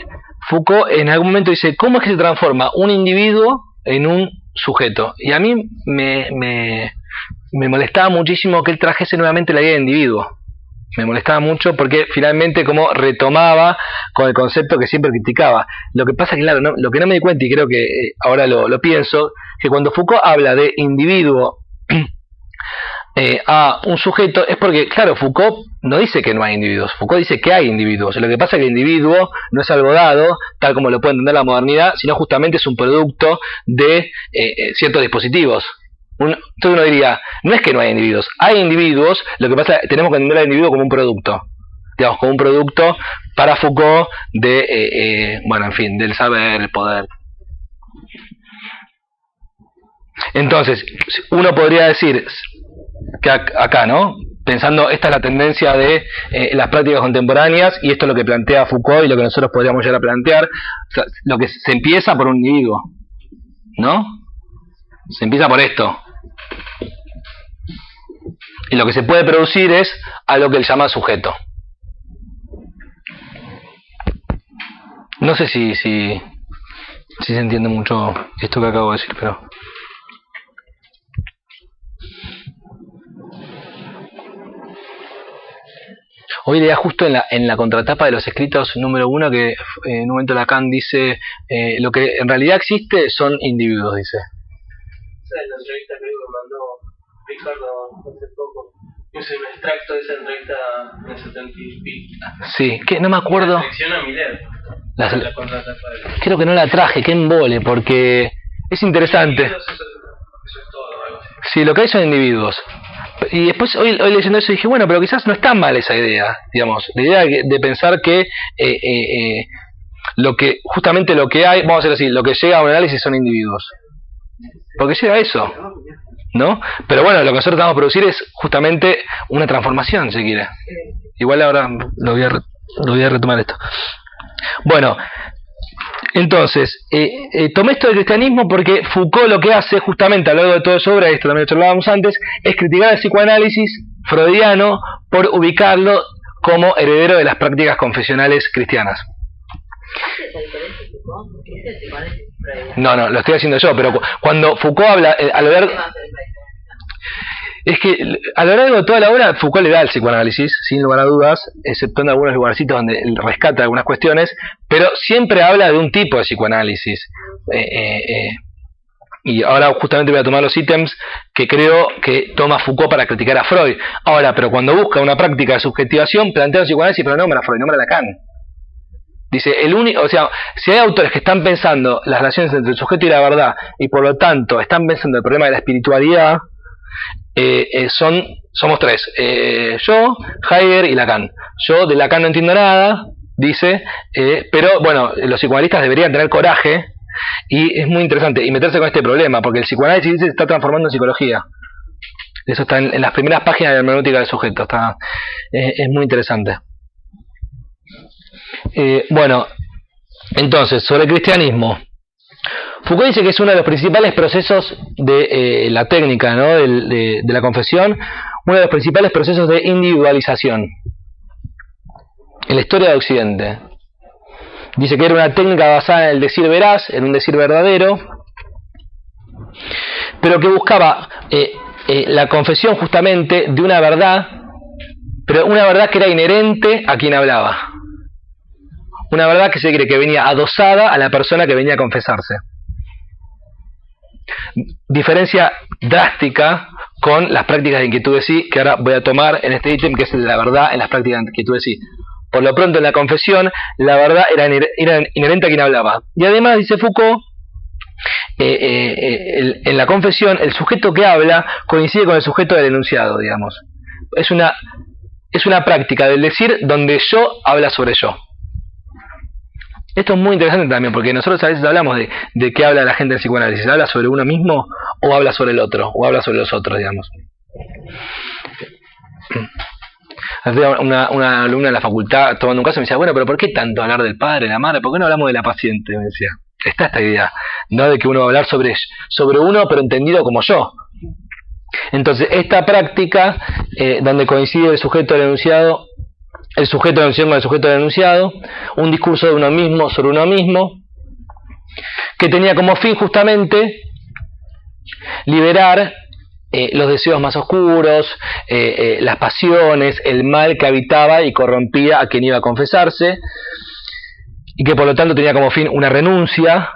Foucault en algún momento dice, ¿cómo es que se transforma un individuo en un sujeto? Y a mí me molestaba muchísimo que él trajese nuevamente la idea de individuo. Me molestaba mucho porque finalmente como retomaba con el concepto que siempre criticaba. Lo que pasa es que claro, lo que no me di cuenta y creo que ahora lo pienso, que cuando Foucault habla de individuo a un sujeto es porque, claro, Foucault no dice que no hay individuos, Foucault dice que hay individuos. Lo que pasa es que el individuo no es algo dado, tal como lo puede entender la modernidad, sino justamente es un producto de ciertos dispositivos. Entonces uno diría, no es que no hay individuos, hay individuos, lo que pasa es que tenemos que entender al individuo como un producto, digamos, como un producto para Foucault de, bueno, en fin, del saber, el poder. Entonces, uno podría decir que acá, ¿no? Pensando, esta es la tendencia de las prácticas contemporáneas y esto es lo que plantea Foucault y lo que nosotros podríamos llegar a plantear, o sea, lo que se empieza por un individuo, ¿no? Se empieza por esto. Y lo que se puede producir es a lo que él llama sujeto. No sé si se entiende mucho esto que acabo de decir, pero... Hoy leía justo en la contratapa de los escritos número 1 que en un momento Lacan dice lo que en realidad existe son individuos, dice. En la entrevista que me mandó Ricardo hace poco, hice un extracto de esa entrevista en el 70 y pico. Sí, que no me acuerdo. La selección a Miller. La contratapa de... Creo que no la traje, que embole, porque es interesante. Eso es todo, algo así. Sí, lo que hay son individuos. Y después hoy leyendo eso dije, bueno, pero quizás no está mal esa idea, digamos, la idea de pensar que justamente lo que hay, vamos a decir así, lo que llega a un análisis son individuos. Porque llega a eso, ¿no? Pero bueno, lo que nosotros tratamos de producir es justamente una transformación, si quiere. Igual ahora lo voy a retomar esto. Bueno, entonces, tomé esto del cristianismo porque Foucault lo que hace justamente a lo largo de toda su obra, esto también lo hablábamos antes, es criticar el psicoanálisis freudiano por ubicarlo como heredero de las prácticas confesionales cristianas. No, lo estoy haciendo yo, pero cuando Foucault habla, a lo largo... Es que a lo largo de toda la obra Foucault le da el psicoanálisis, sin lugar a dudas, exceptuando algunos lugarcitos donde él rescata algunas cuestiones, pero siempre habla de un tipo de psicoanálisis. Y ahora justamente voy a tomar los ítems que creo que toma Foucault para criticar a Freud. Ahora, pero cuando busca una práctica de subjetivación, plantea un psicoanálisis, pero no nombra a Freud, nombra a Lacan. Dice, si hay autores que están pensando las relaciones entre el sujeto y la verdad, y por lo tanto están pensando el problema de la espiritualidad, somos tres, yo, Heidegger y Lacan. Yo de Lacan no entiendo nada, dice, pero bueno, los psicoanalistas deberían tener coraje, y es muy interesante, y meterse con este problema, porque el psicoanálisis se está transformando en psicología. Eso está en las primeras páginas de la hermenéutica del sujeto, es muy interesante. Bueno, entonces, sobre el cristianismo. Foucault dice que es uno de los principales procesos de la técnica, ¿no? de la confesión, uno de los principales procesos de individualización en la historia de Occidente. Dice que era una técnica basada en el decir veraz, en un decir verdadero, pero que buscaba la confesión justamente de una verdad, pero una verdad que era inherente a quien hablaba. Una verdad que se cree que venía adosada a la persona que venía a confesarse. Diferencia drástica con las prácticas de inquietud de sí, que ahora voy a tomar en este ítem, que es la verdad en las prácticas de inquietud de sí. Por lo pronto, en la confesión, la verdad era inherente a quien hablaba. Y además, dice Foucault, en la confesión, el sujeto que habla coincide con el sujeto del enunciado, digamos. Es una práctica del decir donde yo habla sobre yo. Esto es muy interesante también, porque nosotros a veces hablamos de qué habla la gente en psicoanálisis. ¿Habla sobre uno mismo o habla sobre el otro? O habla sobre los otros, digamos. Una alumna en la facultad tomando un caso me decía, bueno, pero ¿por qué tanto hablar del padre, de la madre? ¿Por qué no hablamos de la paciente? Me decía, está esta idea, no de que uno va a hablar sobre uno, pero entendido como yo. Entonces, esta práctica, donde coincide el sujeto del enunciado, el sujeto de enunciación con el sujeto del enunciado, un discurso de uno mismo sobre uno mismo, que tenía como fin justamente liberar los deseos más oscuros, las pasiones, el mal que habitaba y corrompía a quien iba a confesarse, y que por lo tanto tenía como fin una renuncia,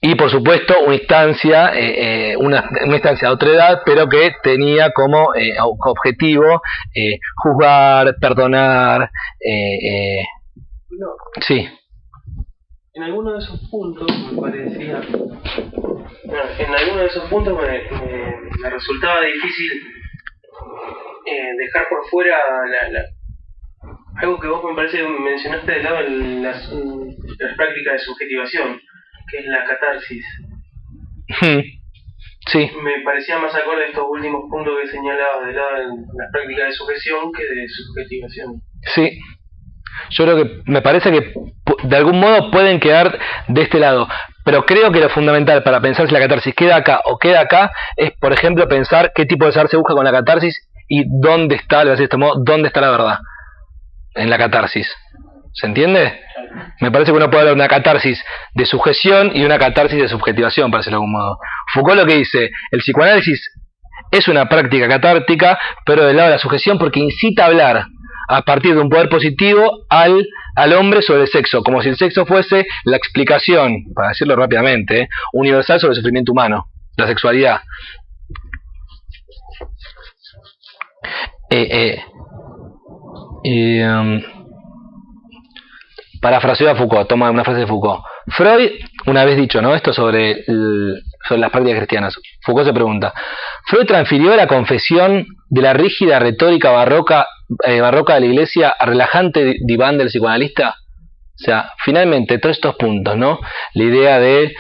y por supuesto una instancia de otredad, pero que tenía como objetivo juzgar, perdonar. Sí. En alguno de esos puntos me parecía, en alguno de esos puntos me resultaba difícil dejar por fuera algo que vos me parece que mencionaste del lado de las prácticas de subjetivación, que es la catarsis. Sí. Me parecía más acorde a estos últimos puntos que señalabas del lado de las prácticas de sujeción que de subjetivación. Sí. Yo creo que me parece que de algún modo pueden quedar de este lado, pero creo que lo fundamental para pensar si la catarsis queda acá o queda acá es, por ejemplo, pensar qué tipo de saber se busca con la catarsis y dónde está, le voy a decir de este modo, dónde está la verdad en la catarsis. ¿Se entiende? Me parece que uno puede hablar de una catarsis de sujeción y una catarsis de subjetivación, para decirlo de algún modo. Foucault lo que dice, el psicoanálisis es una práctica catártica, pero del lado de la sujeción porque incita a hablar a partir de un poder positivo al hombre sobre el sexo, como si el sexo fuese la explicación, para decirlo rápidamente, universal sobre el sufrimiento humano, la sexualidad. Parafraseo a Foucault, toma una frase de Foucault. Freud, una vez dicho, ¿no?, esto sobre las prácticas cristianas, Foucault se pregunta, ¿Freud transfirió la confesión de la rígida retórica barroca de la Iglesia al relajante diván del psicoanalista? O sea, finalmente, todos estos puntos, ¿no? La idea de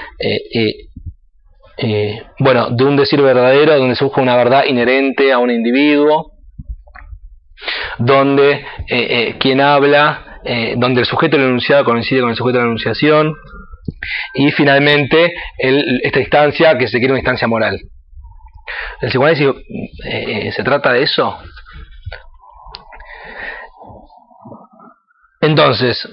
de un decir verdadero, donde se busca una verdad inherente a un individuo, donde quien habla, donde el sujeto del enunciado coincide con el sujeto de la enunciación, y finalmente esta instancia que se quiere una instancia moral. ¿El psicoanálisis se trata de eso? Entonces,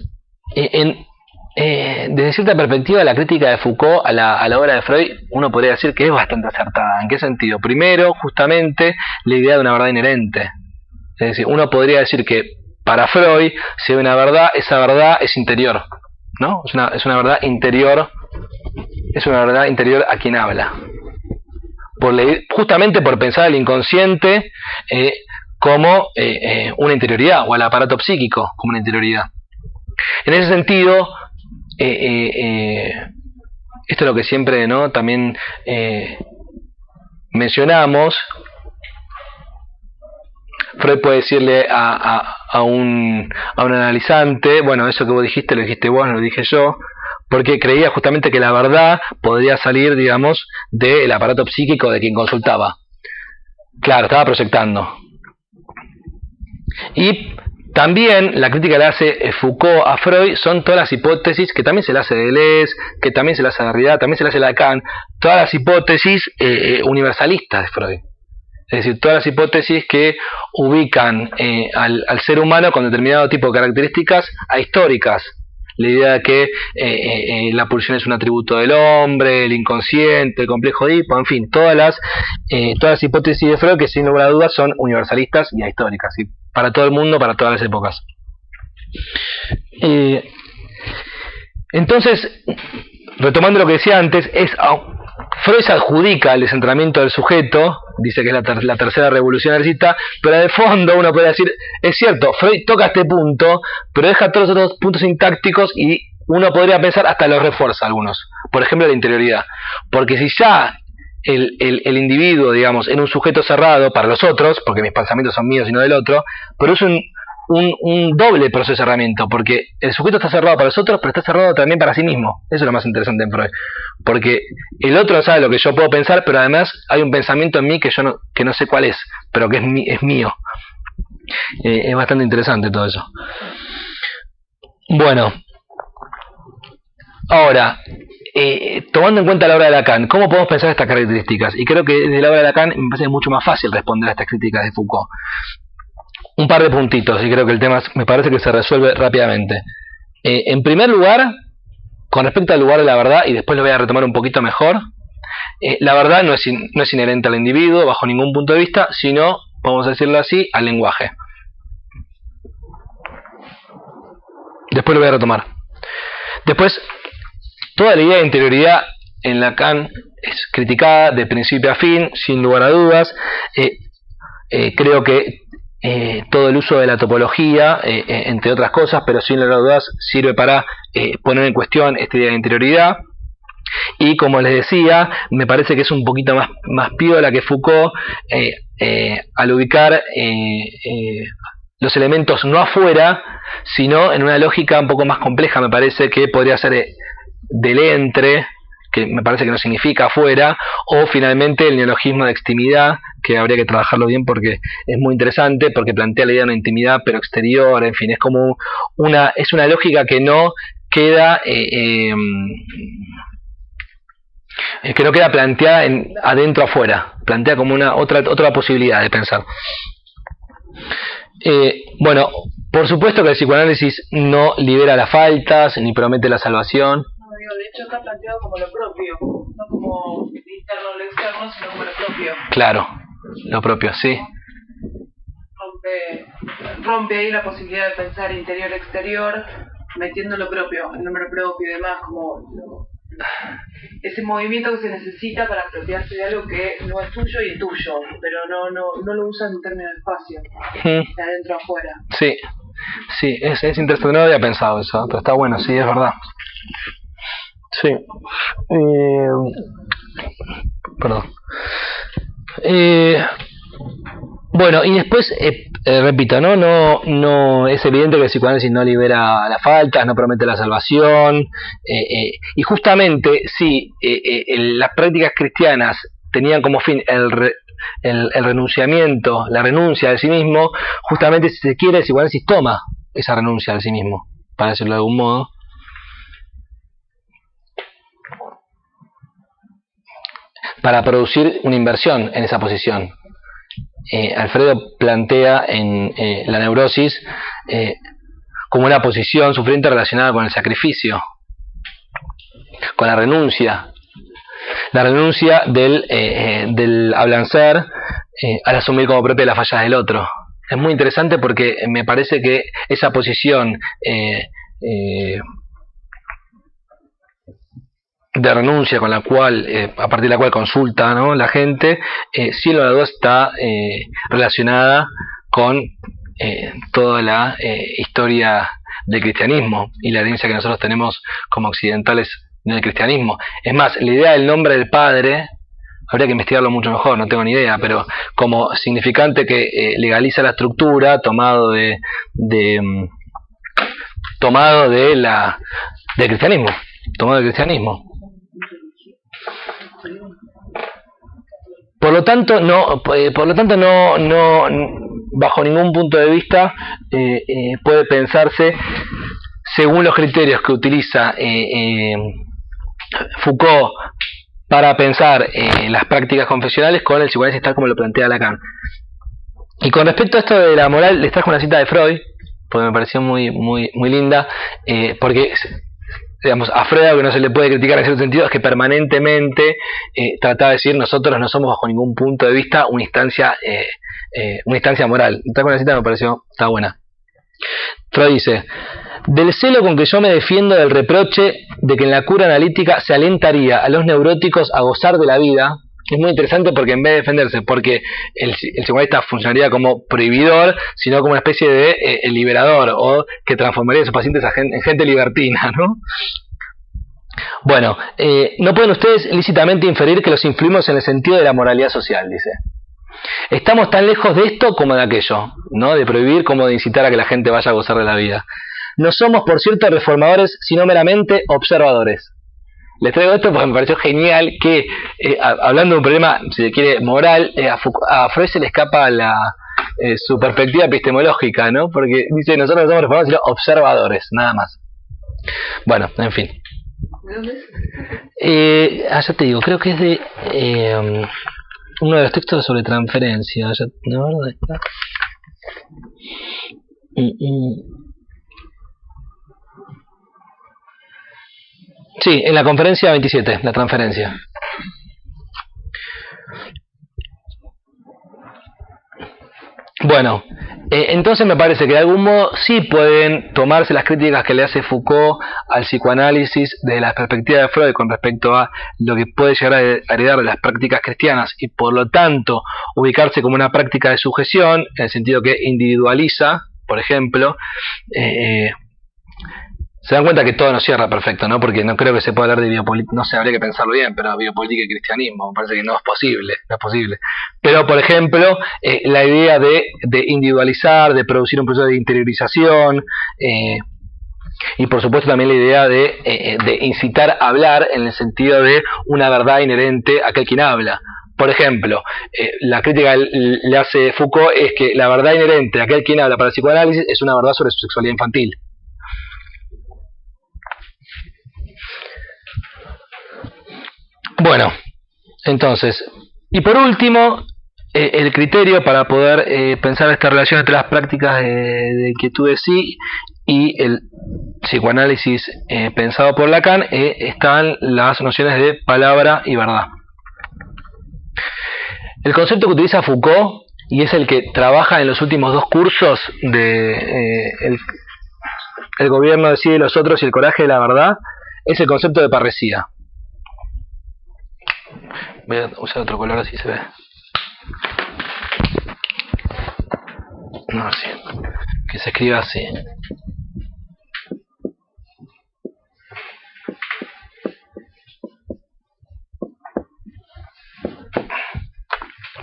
desde cierta perspectiva, la crítica de Foucault a la obra de Freud, uno podría decir que es bastante acertada. ¿En qué sentido? Primero, justamente, la idea de una verdad inherente. Es decir, uno podría decir que para Freud, si hay una verdad, esa verdad es interior, ¿no? Es una verdad interior, a quien habla. Justamente por pensar el inconsciente como una interioridad, o al aparato psíquico como una interioridad. En ese sentido, esto es lo que siempre, ¿no?, también mencionamos. Freud puede decirle a un analizante, bueno, eso que vos dijiste lo dijiste vos, no lo dije yo, porque creía justamente que la verdad podría salir, digamos, del aparato psíquico de quien consultaba. Claro, estaba proyectando. Y también la crítica que le hace Foucault a Freud son todas las hipótesis, que también se le hace de Deleuze, que también se le hace de Derrida, también se le hace de Lacan, todas las hipótesis universalistas de Freud. Es decir, todas las hipótesis que ubican al ser humano con determinado tipo de características ahistóricas. La idea de que la pulsión es un atributo del hombre, el inconsciente, el complejo de Edipo, en fin, todas las hipótesis de Freud que sin lugar a dudas son universalistas y ahistóricas, ¿sí?, para todo el mundo, para todas las épocas. Entonces, retomando lo que decía antes, Freud se adjudica el descentramiento del sujeto, dice que es la tercera revolución narcisista, pero de fondo uno puede decir, es cierto, Freud toca este punto, pero deja todos los otros puntos sintácticos y uno podría pensar hasta los refuerza algunos. Por ejemplo, la interioridad. Porque si ya el individuo, digamos, en un sujeto cerrado para los otros, porque mis pensamientos son míos y no del otro, pero es un doble proceso de cerramiento, porque el sujeto está cerrado para los otros, pero está cerrado también para sí mismo. Eso es lo más interesante en Freud, porque el otro no sabe lo que yo puedo pensar, pero además hay un pensamiento en mí que no sé cuál es, pero que es mío. Es bastante interesante todo eso. Bueno, ahora, tomando en cuenta la obra de Lacan, ¿cómo podemos pensar estas características? Y creo que desde la obra de Lacan me parece mucho más fácil responder a estas críticas de Foucault. Un par de puntitos, y creo que el tema me parece que se resuelve rápidamente. En primer lugar, con respecto al lugar de la verdad, y después lo voy a retomar un poquito mejor, la verdad no es inherente al individuo bajo ningún punto de vista, sino, vamos a decirlo así, al lenguaje. Después lo voy a retomar. Después, toda la idea de interioridad en Lacan es criticada de principio a fin, sin lugar a dudas. Creo que todo el uso de la topología, entre otras cosas, pero sin lugar a dudas sirve para poner en cuestión esta idea de interioridad. Y como les decía, me parece que es un poquito más piola que Foucault al ubicar los elementos no afuera, sino en una lógica un poco más compleja. Me parece que podría ser del entre, que me parece que no significa afuera, o finalmente el neologismo de extimidad, que habría que trabajarlo bien porque es muy interesante, porque plantea la idea de una intimidad pero exterior, en fin, es como una lógica que no queda planteada adentro afuera, plantea como una otra posibilidad de pensar. Bueno, por supuesto que el psicoanálisis no libera las faltas ni promete la salvación. De hecho está planteado como lo propio, no como lo interno o lo externo, sino como lo propio. Claro, lo propio, sí. Rompe ahí la posibilidad de pensar interior-exterior, metiendo lo propio, el nombre propio y demás, como ese movimiento que se necesita para apropiarse de algo que no es tuyo y es tuyo, pero no lo usan en términos de espacio, de adentro a afuera. Sí, es interesante, no lo había pensado eso, pero está bueno, sí, es verdad. Sí. Perdón. Bueno, y después, repito, no es evidente que el psicoanálisis no libera las faltas, no promete la salvación, y justamente si las prácticas cristianas tenían como fin el renunciamiento, la renuncia de sí mismo, justamente si se quiere el psicoanálisis toma esa renuncia de sí mismo, para decirlo de algún modo, para producir una inversión en esa posición. Alfredo plantea en la neurosis como una posición sufriente relacionada con el sacrificio, con la renuncia del hablancer al asumir como propia las fallas del otro. Es muy interesante porque me parece que esa posición de renuncia con la cual a partir de la cual consulta, ¿no?, la gente, sin lugar a dudas está relacionada con toda la historia del cristianismo y la herencia que nosotros tenemos como occidentales en el cristianismo. Es más, la idea del nombre del Padre habría que investigarlo mucho mejor, no tengo ni idea, pero como significante que legaliza la estructura tomado del cristianismo, tomado del cristianismo. Por lo tanto, no, bajo ningún punto de vista puede pensarse, según los criterios que utiliza Foucault para pensar las prácticas confesionales, con el psicoanálisis tal como lo plantea Lacan. Y con respecto a esto de la moral, les trajo una cita de Freud, porque me pareció muy linda, porque digamos, a Freud, algo que no se le puede criticar en cierto sentido, es que permanentemente trataba de decir: nosotros no somos bajo ningún punto de vista una instancia moral. Está con la cita, me pareció, está buena. Freud dice: del celo con que yo me defiendo del reproche de que en la cura analítica se alentaría a los neuróticos a gozar de la vida, es muy interesante, porque en vez de defenderse porque el psicoanalista funcionaría como prohibidor, sino como una especie de liberador, o que transformaría a sus pacientes en gente libertina, ¿no? Bueno, no pueden ustedes lícitamente inferir que los influimos en el sentido de la moralidad social, dice. Estamos tan lejos de esto como de aquello, ¿no? De prohibir como de incitar a que la gente vaya a gozar de la vida. No somos, por cierto, reformadores, sino meramente observadores. Les traigo esto porque me pareció genial que, hablando de un problema, si se quiere, moral, a Freud se le escapa su perspectiva epistemológica, ¿no? Porque dice: nosotros no somos reformadores, sino observadores, nada más. Bueno, en fin. ¿De dónde es? Ya te digo, creo que es de uno de los textos sobre transferencia. ¿No? ¿Dónde está? Sí, en la conferencia 27, la transferencia. Bueno, entonces me parece que de algún modo sí pueden tomarse las críticas que le hace Foucault al psicoanálisis desde la perspectiva de Freud con respecto a lo que puede llegar a heredar de las prácticas cristianas, y por lo tanto ubicarse como una práctica de sujeción, en el sentido que individualiza, por ejemplo. Se dan cuenta que todo no cierra perfecto, ¿no? Porque no creo que se pueda hablar de biopolítica, no sé, habría que pensarlo bien, pero biopolítica y cristianismo, me parece que no es posible. Pero, por ejemplo, la idea de individualizar, de producir un proceso de interiorización, y por supuesto también la idea de incitar a hablar en el sentido de una verdad inherente a aquel quien habla. Por ejemplo, la crítica que le hace Foucault es que la verdad inherente a aquel quien habla para el psicoanálisis es una verdad sobre su sexualidad infantil. Bueno, entonces, y por último, el criterio para poder pensar esta relación entre las prácticas de inquietud de sí y el psicoanálisis pensado por Lacan, están las nociones de palabra y verdad. El concepto que utiliza Foucault, y es el que trabaja en los últimos dos cursos de el gobierno decide los otros y el coraje de la verdad, es el concepto de parresía. Voy a usar otro color así se ve. No, sí. Que se escriba así.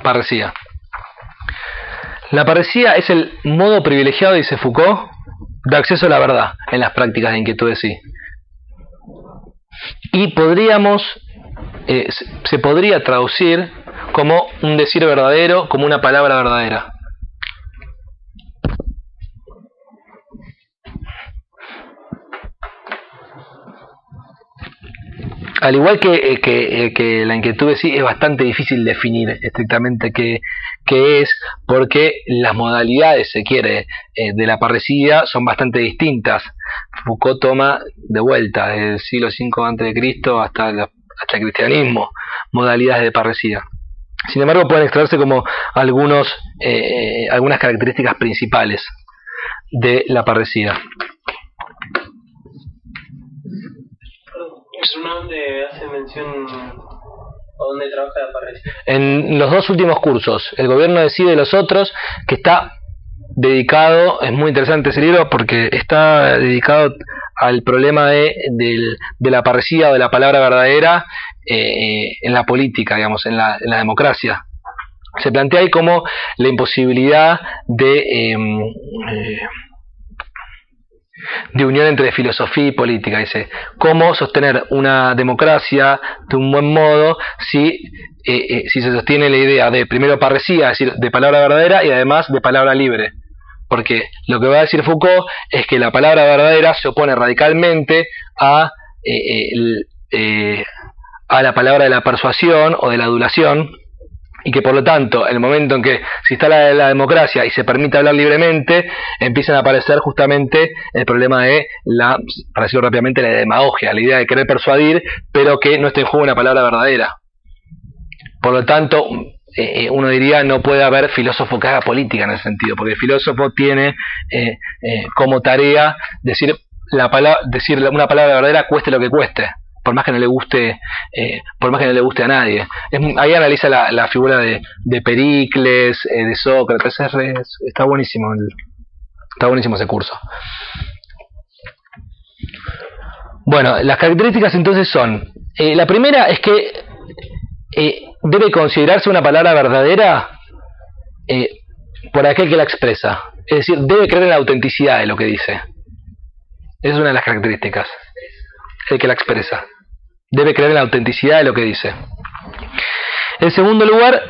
Parresía. La parresía es el modo privilegiado, dice Foucault, de acceso a la verdad en las prácticas de inquietud de sí. Y se podría traducir como un decir verdadero, como una palabra verdadera. Al igual que la inquietud de sí, es bastante difícil definir estrictamente qué es, porque las modalidades, se quiere, de la parresía son bastante distintas. Foucault toma de vuelta desde el siglo V a.C. hasta el cristianismo modalidades de parresía. Sin embargo, pueden extraerse como algunas características principales de la parresía. ¿Dónde hace mención a dónde trabaja la parresía? En los dos últimos cursos, el gobierno decide los otros, que está dedicado, es muy interesante ese libro porque está dedicado al problema de la parresía o de la palabra verdadera en la política, digamos, en la democracia. Se plantea ahí como la imposibilidad de unión entre filosofía y política. Dice, cómo sostener una democracia de un buen modo si se sostiene la idea de primero parresía, es decir, de palabra verdadera y además de palabra libre. Porque lo que va a decir Foucault es que la palabra verdadera se opone radicalmente a la palabra de la persuasión o de la adulación, y que por lo tanto, en el momento en que se instala la democracia y se permite hablar libremente, empiezan a aparecer justamente el problema de para decirlo rápidamente, la demagogia, la idea de querer persuadir, pero que no esté en juego una palabra verdadera. Por lo tanto, uno diría no puede haber filósofo que haga política en ese sentido, porque el filósofo tiene como tarea decir una palabra verdadera cueste lo que cueste, por más que no le guste a nadie. Ahí analiza la figura de Pericles, de Sócrates. Está buenísimo ese curso. Bueno, las características entonces son, la primera es que debe considerarse una palabra verdadera por aquel que la expresa, es decir, debe creer en la autenticidad de lo que dice. Esa es una de las características, el que la expresa debe creer en la autenticidad de lo que dice. En segundo lugar,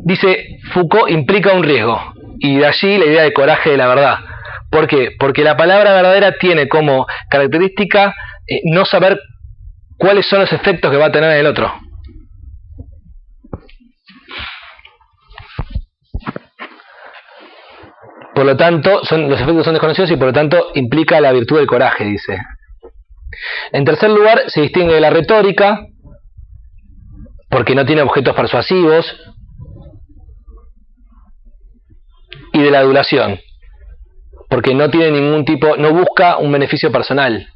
dice Foucault, implica un riesgo, y de allí la idea de coraje de la verdad. ¿Por qué? Porque la palabra verdadera tiene como característica no saber cuáles son los efectos que va a tener en el otro. Por lo tanto, los efectos son desconocidos y por lo tanto implica la virtud del coraje, dice. En tercer lugar, se distingue de la retórica, porque no tiene objetos persuasivos, y de la adulación, porque no tiene ningún tipo, no busca un beneficio personal.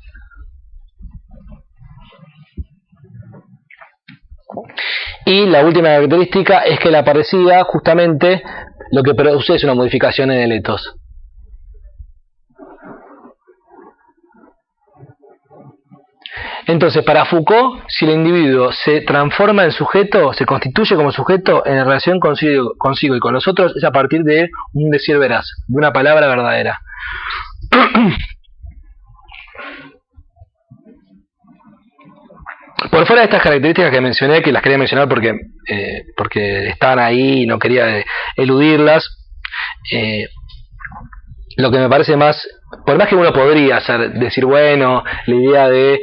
Y la última característica es que la parresía, justamente, lo que produce es una modificación en el etos. Entonces, para Foucault, si el individuo se transforma en sujeto, se constituye como sujeto en relación consigo y con los otros, es a partir de un decir veraz, de una palabra verdadera. Por fuera de estas características que mencioné, que las quería mencionar porque estaban ahí y no quería eludirlas, lo que me parece más, por más que uno podría decir, bueno, la idea de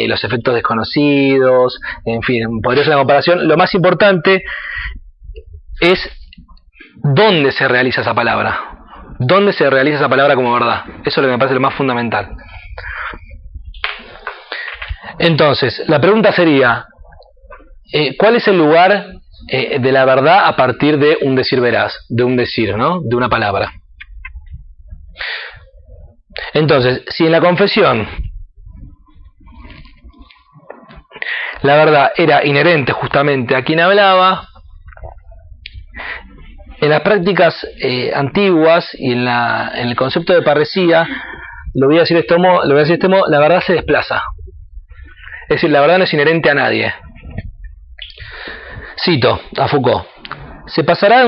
los efectos desconocidos, en fin, podría ser una comparación, lo más importante es dónde se realiza esa palabra. ¿Dónde se realiza esa palabra como verdad? Eso es lo que me parece lo más fundamental. Entonces, la pregunta sería, ¿cuál es el lugar de la verdad a partir de un decir veraz, de un decir, ¿no? De una palabra? Entonces, si en la confesión la verdad era inherente justamente a quien hablaba, en las prácticas antiguas y en el concepto de parresía, lo voy a decir de este modo, la verdad se desplaza. Es decir, la verdad no es inherente a nadie. Cito a Foucault: se pasará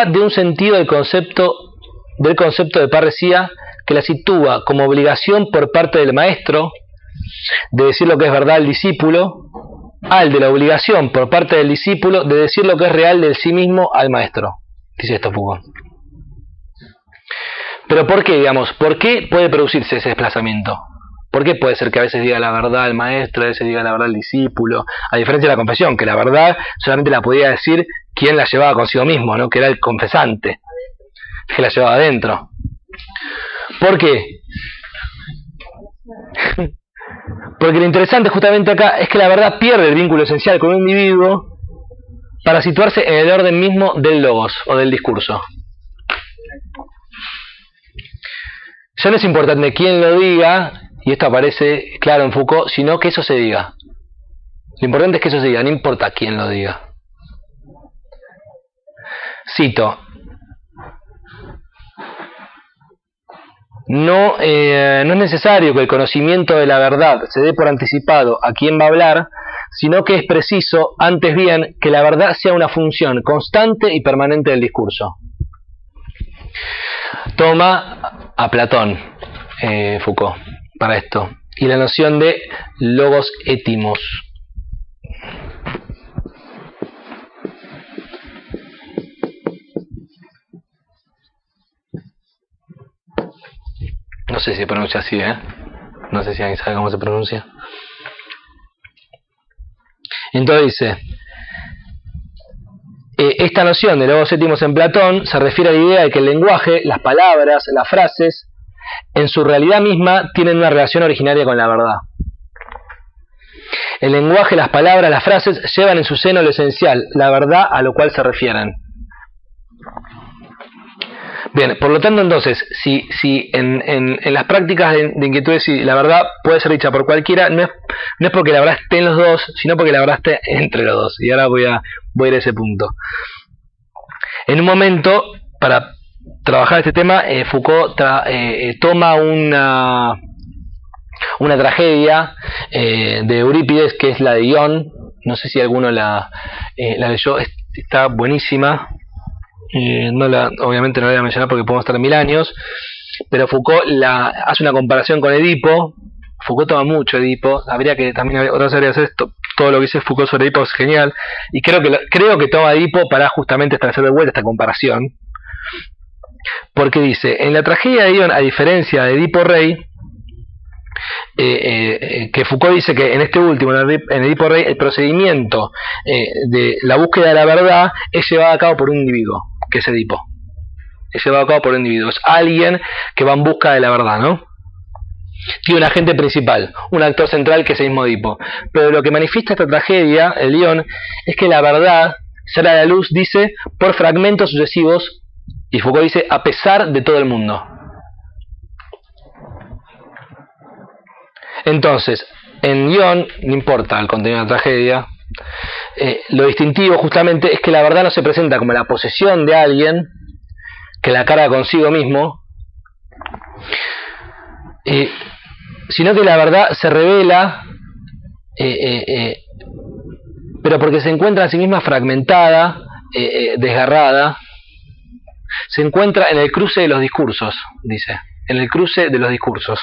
de un sentido del concepto de parresía que la sitúa como obligación por parte del maestro de decir lo que es verdad al discípulo, al de la obligación por parte del discípulo de decir lo que es real del sí mismo al maestro. Dice esto Foucault. Pero ¿por qué, digamos? ¿Por qué puede producirse ese desplazamiento? ¿Por qué puede ser que a veces diga la verdad el maestro, a veces diga la verdad el discípulo? A diferencia de la confesión, que la verdad solamente la podía decir quien la llevaba consigo mismo, ¿no? Que era el confesante, que la llevaba adentro. ¿Por qué? Porque lo interesante justamente acá es que la verdad pierde el vínculo esencial con un individuo para situarse en el orden mismo del logos o del discurso. Ya no es importante quién lo diga, y esto aparece claro en Foucault, sino que eso se diga. Lo importante es que eso se diga, no importa quién lo diga. Cito: no es necesario que el conocimiento de la verdad se dé por anticipado a quien va a hablar, sino que es preciso, antes bien, que la verdad sea una función constante y permanente del discurso. Toma a Platón, Foucault, para esto, y la noción de logos étimos. No sé si se pronuncia así, no sé si alguien sabe cómo se pronuncia. Entonces dice, esta noción de logos étimos en Platón se refiere a la idea de que el lenguaje, las palabras, las frases, en su realidad misma tienen una relación originaria con la verdad. El lenguaje, las palabras, las frases llevan en su seno lo esencial, la verdad a lo cual se refieren. Bien, por lo tanto, entonces, si en las prácticas de inquietudes la verdad puede ser dicha por cualquiera, no es porque la verdad esté en los dos, sino porque la verdad esté entre los dos. Y ahora voy a ir a ese punto. En un momento, para trabajar este tema, Foucault toma una tragedia de Eurípides, que es la de Ión. No sé si alguno la leyó, está buenísima. Obviamente no la voy a mencionar porque podemos estar 1000 años, pero Foucault hace una comparación con Edipo. Foucault toma mucho Edipo, habría que también otras áreas de esto. Todo lo que dice Foucault sobre Edipo es genial, y creo que toma Edipo para justamente establecer de vuelta esta comparación, porque dice, en la tragedia de Ión, a diferencia de Edipo Rey, que Foucault dice que en este último, en Edipo Rey, el procedimiento de la búsqueda de la verdad es llevado a cabo por un individuo, que es Edipo. Es llevado a cabo por un individuo, es alguien que va en busca de la verdad, ¿no? Tiene un agente principal, un actor central que es el mismo Edipo. Pero lo que manifiesta esta tragedia, el Ión, es que la verdad sale a la luz, dice, por fragmentos sucesivos, y Foucault dice, a pesar de todo el mundo. Entonces, en Ión, no importa el contenido de la tragedia, lo distintivo justamente es que la verdad no se presenta como la posesión de alguien que la carga consigo mismo, sino que la verdad se revela, pero porque se encuentra en sí misma fragmentada, desgarrada, se encuentra en el cruce de los discursos, dice, en el cruce de los discursos.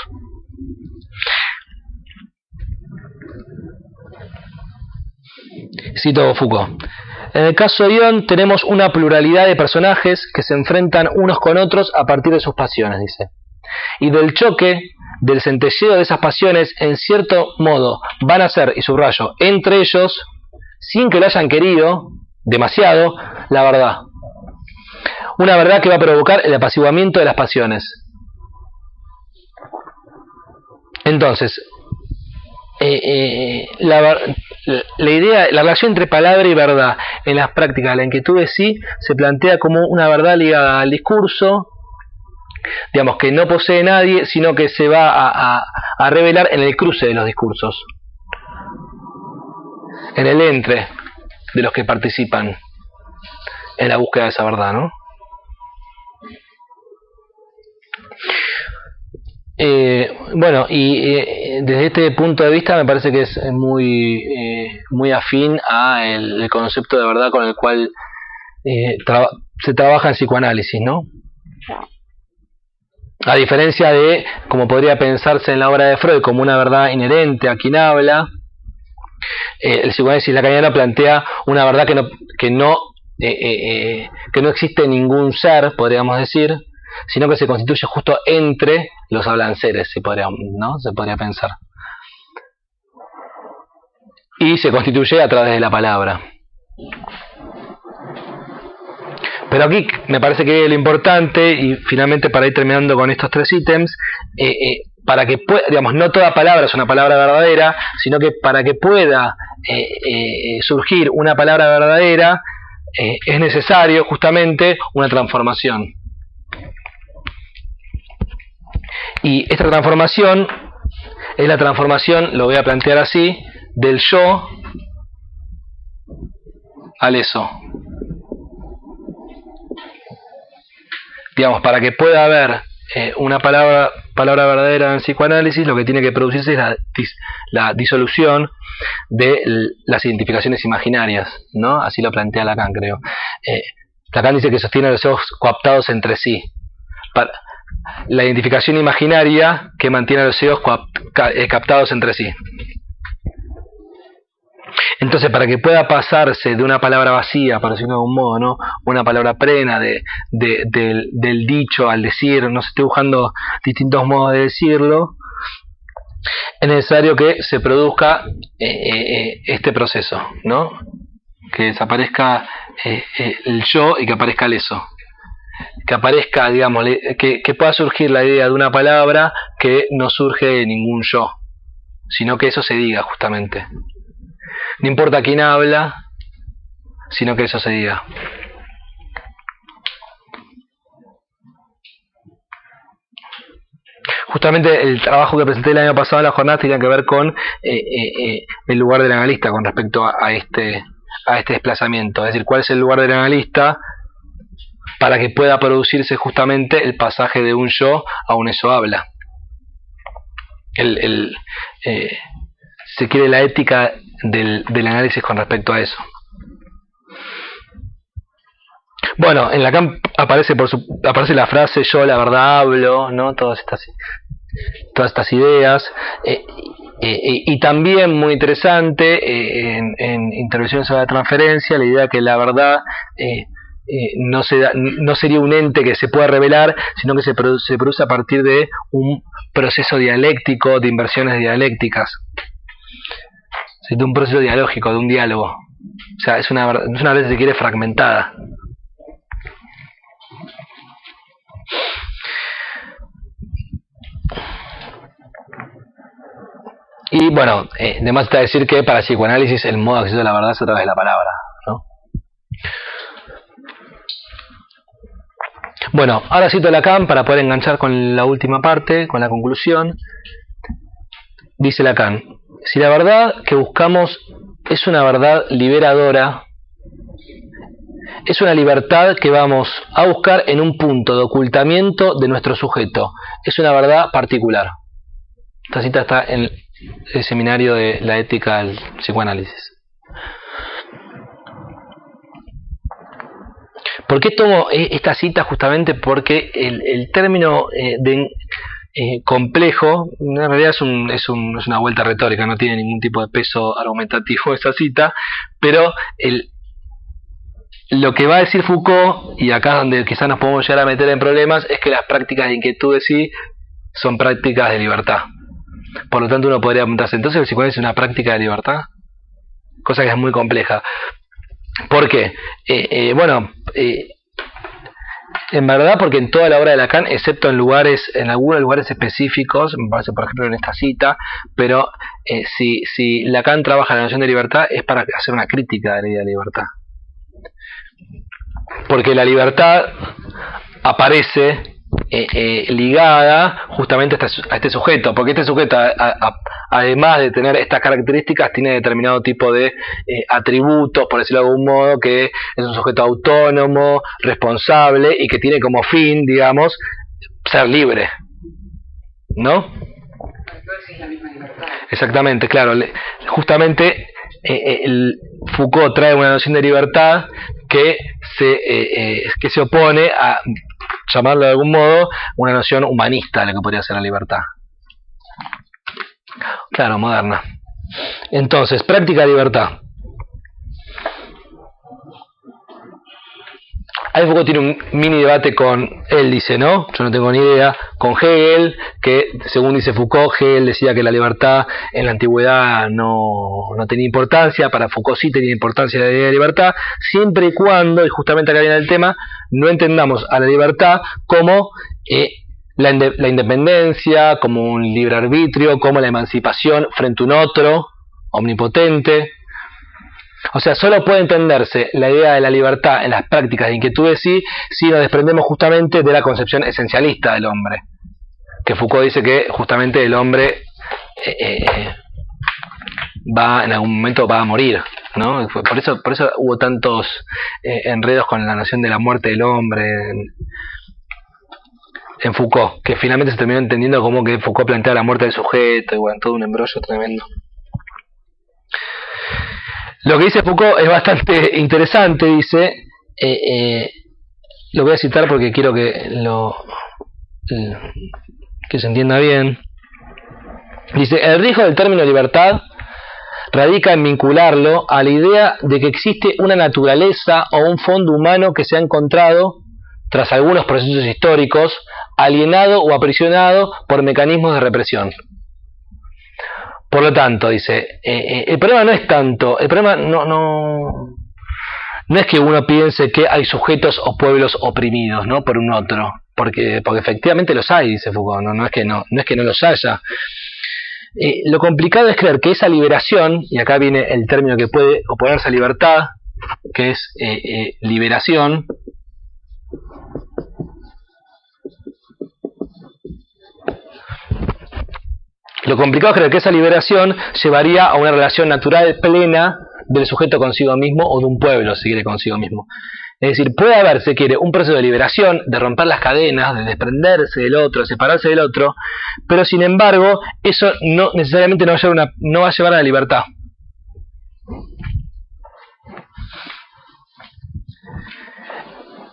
Cito Foucault. En el caso de Ión tenemos una pluralidad de personajes que se enfrentan unos con otros a partir de sus pasiones, dice. Y del choque, del centelleo de esas pasiones, en cierto modo van a ser, y subrayo, entre ellos, sin que lo hayan querido demasiado, la verdad. Una verdad que va a provocar el apaciguamiento de las pasiones. Entonces, la idea, la relación entre palabra y verdad en las prácticas de la inquietud sí se plantea como una verdad ligada al discurso, digamos, que no posee nadie, sino que se va a revelar en el cruce de los discursos, en el entre de los que participan en la búsqueda de esa verdad, ¿no? Bueno, y desde este punto de vista me parece que es muy afín a el concepto de verdad con el cual se trabaja en psicoanálisis, ¿no? A diferencia de, como podría pensarse en la obra de Freud, como una verdad inherente a quien habla, el psicoanálisis lacaniano plantea una verdad que no existe ningún ser, podríamos decir, sino que se constituye justo entre los hablanceres, se podría pensar, y se constituye a través de la palabra. Pero aquí me parece que lo importante, y finalmente para ir terminando con estos 3 ítems, para que pueda, digamos, no toda palabra es una palabra verdadera, sino que para que pueda surgir una palabra verdadera, es necesario justamente una transformación. Y esta transformación es la transformación, lo voy a plantear así, del yo al eso. Digamos, para que pueda haber una palabra verdadera en psicoanálisis, lo que tiene que producirse es la disolución de las identificaciones imaginarias, ¿no? Así lo plantea Lacan, creo. Lacan dice que sostiene los egos coaptados entre sí. La identificación imaginaria que mantiene a los egos captados entre sí. Entonces, para que pueda pasarse de una palabra vacía, por decirlo de algún modo, ¿no?, una palabra plena del dicho al decir, no se esté buscando distintos modos de decirlo, es necesario que se produzca este proceso, ¿no? Que desaparezca el yo y que aparezca el eso. Que aparezca, digamos, que pueda surgir la idea de una palabra que no surge de ningún yo, sino que eso se diga justamente. No importa quién habla, sino que eso se diga. Justamente el trabajo que presenté el año pasado en la jornada tenía que ver con el lugar del analista con respecto a este desplazamiento. Es decir, cuál es el lugar del analista para que pueda producirse justamente el pasaje de un yo a un eso habla. Se quiere la ética del análisis con respecto a eso. Bueno, en Lacan aparece la frase yo la verdad hablo, ¿no? Todas estas ideas, y también muy interesante en intervenciones sobre la transferencia, la idea que la verdad no sería un ente que se pueda revelar, sino que se produce a partir de un proceso dialéctico, de inversiones dialécticas, de un proceso dialógico, de un diálogo. O sea, es una verdad, si se quiere, fragmentada. Y bueno, además está decir que para el psicoanálisis el modo de acceso a la verdad es a través de la palabra, ¿no? Bueno, ahora cito a Lacan para poder enganchar con la última parte, con la conclusión. Dice Lacan: si la verdad que buscamos es una verdad liberadora, es una libertad que vamos a buscar en un punto de ocultamiento de nuestro sujeto, es una verdad particular. Esta cita está en el seminario de la ética del psicoanálisis. ¿Por qué tomo esta cita? Justamente porque el término complejo, en realidad es una vuelta retórica, no tiene ningún tipo de peso argumentativo esa cita, pero lo que va a decir Foucault, y acá donde quizás nos podemos llegar a meter en problemas, es que las prácticas de inquietud de sí son prácticas de libertad. Por lo tanto, uno podría preguntarse, ¿entonces el psicoanálisis es una práctica de libertad? Cosa que es muy compleja. ¿Por qué? En verdad, porque en toda la obra de Lacan, excepto en algunos lugares específicos, me parece por ejemplo en esta cita, pero si Lacan trabaja la noción de libertad es para hacer una crítica de la idea de libertad. Porque la libertad aparece ligada justamente a este sujeto, porque este sujeto, además de tener estas características, tiene determinado tipo de atributos, por decirlo de algún modo, que es un sujeto autónomo, responsable y que tiene como fin, digamos, ser libre, ¿no? Exactamente, claro. Justamente Foucault trae una noción de libertad que se opone a, llamarlo de algún modo, una noción humanista de lo que podría ser la libertad. Claro, moderna. Entonces, práctica de libertad. Ahí Foucault tiene un mini debate con él, dice, ¿no? Yo no tengo ni idea, con Hegel, que según dice Foucault, Hegel decía que la libertad en la antigüedad no tenía importancia, para Foucault sí tenía importancia la idea de libertad, siempre y cuando, y justamente acá viene el tema, no entendamos a la libertad como la independencia, como un libre arbitrio, como la emancipación frente a un otro omnipotente. O sea, solo puede entenderse la idea de la libertad en las prácticas de inquietud de sí si nos desprendemos justamente de la concepción esencialista del hombre, que Foucault dice que justamente el hombre en algún momento va a morir, ¿no? Por eso hubo tantos enredos con la noción de la muerte del hombre en Foucault, que finalmente se terminó entendiendo como que Foucault plantea la muerte del sujeto, y bueno, todo un embrollo tremendo. Lo que dice Foucault es bastante interesante, dice, lo voy a citar porque quiero que se entienda bien. Dice: el riesgo del término libertad radica en vincularlo a la idea de que existe una naturaleza o un fondo humano que se ha encontrado, tras algunos procesos históricos, alienado o aprisionado por mecanismos de represión. Por lo tanto, dice, el problema no es tanto, el problema no es que uno piense que hay sujetos o pueblos oprimidos, ¿no?, por un otro, porque efectivamente los hay, dice Foucault, no es que no los haya. Lo complicado es creer que esa liberación, y acá viene el término que puede oponerse a libertad, que es liberación. Lo complicado es creer que esa liberación llevaría a una relación natural plena del sujeto consigo mismo, o de un pueblo, si quiere, consigo mismo. Es decir, puede haber, si quiere, un proceso de liberación, de romper las cadenas, de desprenderse del otro, de separarse del otro, pero sin embargo, eso no necesariamente no va a llevar a la libertad.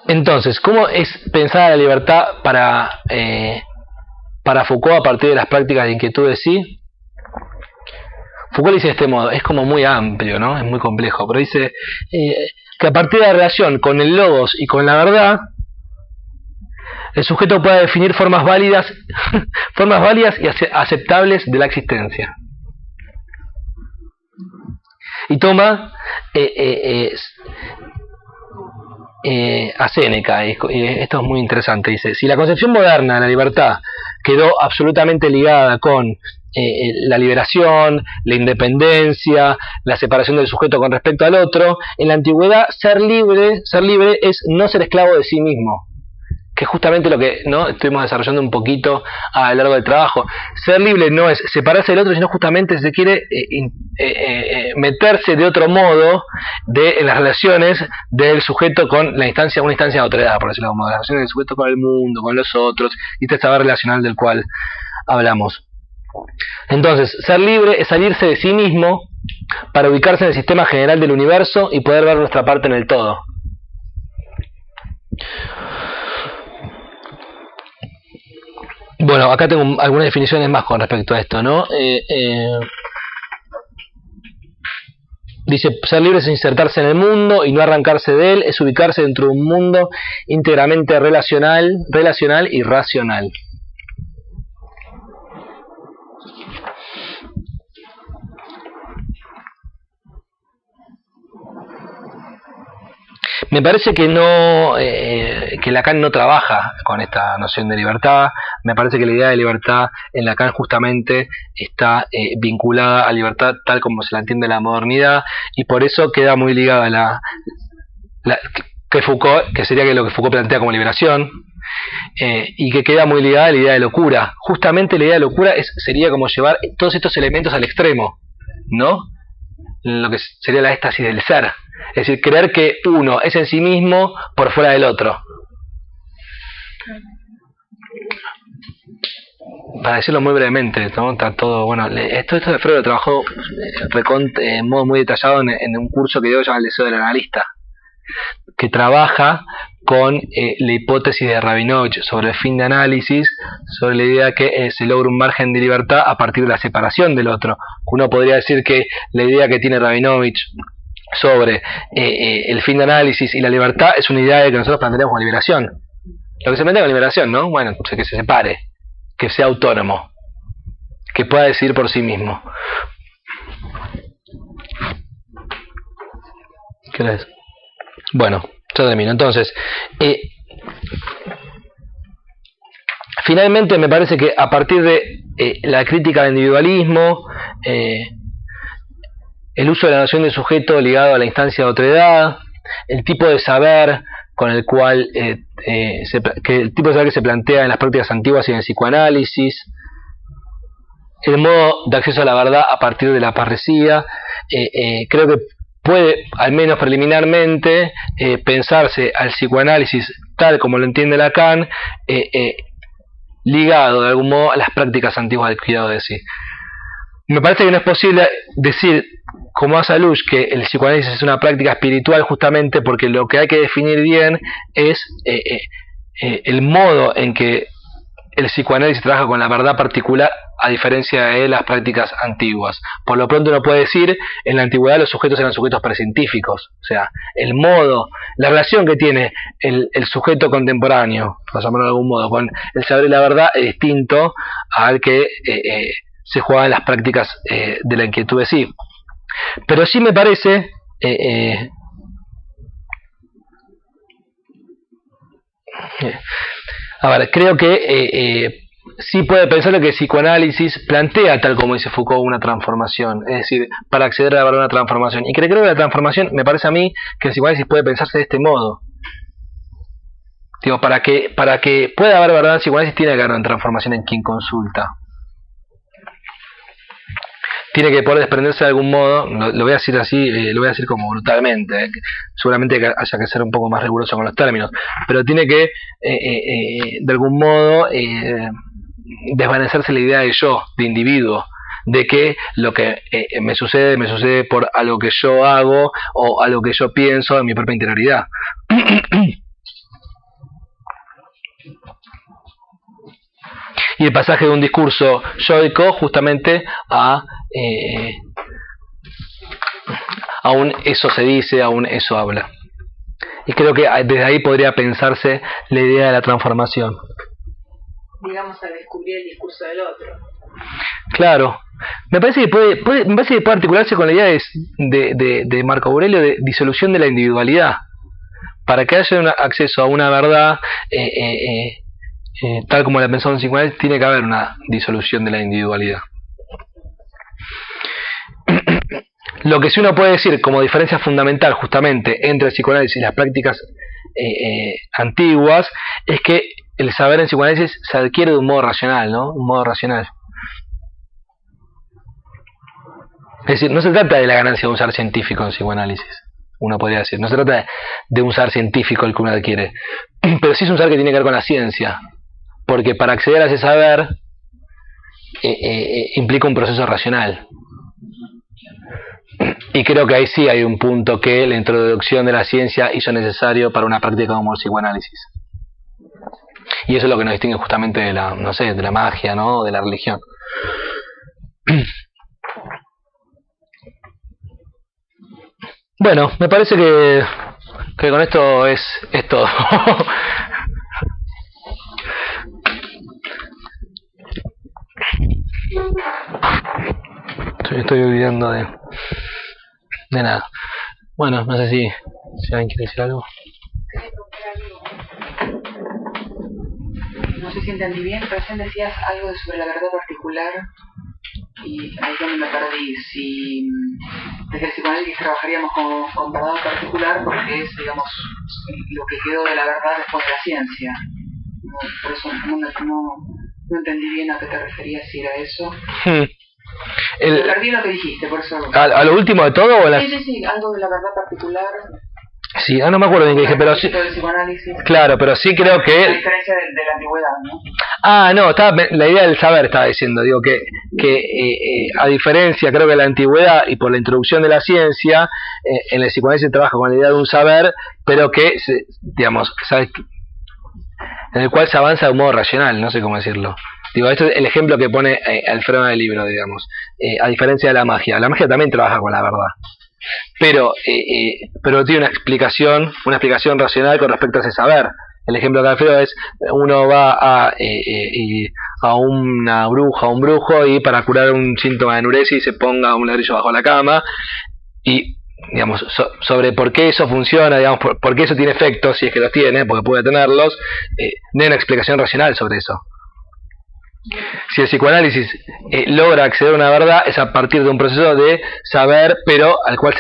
Entonces, ¿cómo es pensar la libertad para Foucault a partir de las prácticas de inquietud de sí? Foucault dice de este modo, es como muy amplio, ¿no? Es muy complejo, pero dice que a partir de la relación con el logos y con la verdad, el sujeto puede definir formas válidas y aceptables de la existencia. Y toma a Séneca, y esto es muy interesante, dice: si la concepción moderna de la libertad quedó absolutamente ligada con la liberación, la independencia, la separación del sujeto con respecto al otro, en la antigüedad ser libre es no ser esclavo de sí mismo, que es justamente lo que estuvimos desarrollando un poquito a lo largo del trabajo. Ser libre no es separarse del otro, sino justamente, si se quiere, meterse de otro modo en las relaciones del sujeto con una instancia de autoridad, por decirlo de algún modo, las relaciones del sujeto con el mundo, con los otros, y este saber relacional del cual hablamos. Entonces, ser libre es salirse de sí mismo para ubicarse en el sistema general del universo y poder ver nuestra parte en el todo. Bueno, acá tengo algunas definiciones más con respecto a esto, ¿no? Dice: ser libre es insertarse en el mundo y no arrancarse de él, es ubicarse dentro de un mundo íntegramente relacional y racional. Me parece que que Lacan no trabaja con esta noción de libertad. Me parece que la idea de libertad en Lacan justamente está vinculada a libertad tal como se la entiende la modernidad, y por eso queda muy ligada a que sería lo que Foucault plantea como liberación, y que queda muy ligada a la idea de locura. Justamente la idea de locura sería como llevar todos estos elementos al extremo, ¿no? Lo que sería la éxtasis del ser. Es decir, creer que uno es en sí mismo por fuera del otro. Para decirlo muy brevemente, ¿no? Está todo, bueno, esto de Freud lo trabajó en modo muy detallado en un curso que dio llamado El deseo del analista, que trabaja con la hipótesis de Rabinovich sobre el fin de análisis, sobre la idea que se logra un margen de libertad a partir de la separación del otro. Uno podría decir que la idea que tiene Rabinovich sobre el fin de análisis y la libertad es una idea que nosotros planteamos como liberación. Lo que se plantea como liberación, ¿no? Bueno, que se separe, que sea autónomo, que pueda decidir por sí mismo. ¿Qué es? Bueno, ya termino. Entonces, finalmente me parece que a partir de la crítica al individualismo, el uso de la noción de sujeto ligado a la instancia de otredad, el tipo de saber con el cual el tipo de saber que se plantea en las prácticas antiguas y en el psicoanálisis, el modo de acceso a la verdad a partir de la parresía, creo que puede, al menos preliminarmente, pensarse al psicoanálisis tal como lo entiende Lacan, ligado de algún modo a las prácticas antiguas del cuidado de sí. Me parece que no es posible decir, como hace Lush, que el psicoanálisis es una práctica espiritual, justamente porque lo que hay que definir bien es el modo en que el psicoanálisis trabaja con la verdad particular, a diferencia de las prácticas antiguas. Por lo pronto uno puede decir, en la antigüedad los sujetos eran sujetos prescientíficos, o sea, el modo, la relación que tiene el sujeto contemporáneo, por llamarlo de algún modo, con el saber y la verdad es distinto al que se juega en las prácticas de la inquietud de sí. Pero sí me parece a ver, creo que sí puede pensar que el psicoanálisis plantea, tal como dice Foucault, una transformación, es decir, para acceder a la verdad, una transformación, y creo que la transformación, me parece a mí que el psicoanálisis puede pensarse de este modo. Digo, para que pueda haber verdad en el psicoanálisis tiene que haber una transformación en quien consulta. Tiene que poder desprenderse de algún modo, lo voy a decir así, lo voy a decir como brutalmente, seguramente haya que ser un poco más riguroso con los términos, pero tiene que de algún modo desvanecerse la idea de yo, de individuo, de que lo que me sucede por algo que yo hago o algo que yo pienso en mi propia interioridad. Y el pasaje de un discurso yoico justamente a un eso se dice, a un eso habla. Y creo que desde ahí podría pensarse la idea de la transformación. Digamos, a descubrir el discurso del otro. Claro. Me parece que puede articularse con la idea de Marco Aurelio de disolución de la individualidad. Para que haya un acceso a una verdad tal como la pensamos en psicoanálisis, tiene que haber una disolución de la individualidad. Lo que sí uno puede decir como diferencia fundamental justamente entre el psicoanálisis y las prácticas antiguas es que el saber en psicoanálisis se adquiere de un modo racional, ¿no? Un modo racional. Es decir, no se trata de la ganancia de un saber científico en psicoanálisis, uno podría decir. No se trata de un saber científico el que uno adquiere, pero sí es un saber que tiene que ver con la ciencia. Porque para acceder a ese saber implica un proceso racional. Y creo que ahí sí hay un punto que la introducción de la ciencia hizo necesario para una práctica como el psicoanálisis. Y eso es lo que nos distingue justamente de la, no sé, de la magia, ¿no? De la religión. Bueno, me parece que con esto es todo. Estoy olvidando de nada. Bueno, no sé si alguien quiere decir algo. No sé si entendí bien, recién decías algo sobre la verdad particular y ahí donde me perdí. Si desde el psicoanálisis trabajaríamos con verdad particular porque es, digamos, lo que quedó de la verdad después de la ciencia. Por eso no entendí bien a qué te referías, si era eso. Perdí lo que dijiste, por eso. ¿A lo último de todo? ¿O Sí, algo de la verdad particular. Sí, no me acuerdo bien qué dije, pero sí. Claro, pero sí creo que. La diferencia de la antigüedad, ¿no? No, la idea del saber estaba diciendo, digo que a diferencia, creo que de la antigüedad y por la introducción de la ciencia, en el psicoanálisis se trabaja con la idea de un saber, pero que, digamos, ¿sabes? En el cual se avanza de un modo racional, no sé cómo decirlo. Digo, esto es el ejemplo que pone Alfredo en el libro, digamos. A diferencia de la magia también trabaja con la verdad. Pero tiene una explicación racional con respecto a ese saber. El ejemplo de Alfredo es, uno va a una bruja o un brujo y para curar un síntoma de enuresis se ponga un ladrillo bajo la cama y, digamos, sobre por qué eso funciona, digamos, por qué eso tiene efectos, si es que los tiene, porque puede tenerlos, de una explicación racional sobre eso. Si el psicoanálisis logra acceder a una verdad, es a partir de un proceso de saber, pero al cual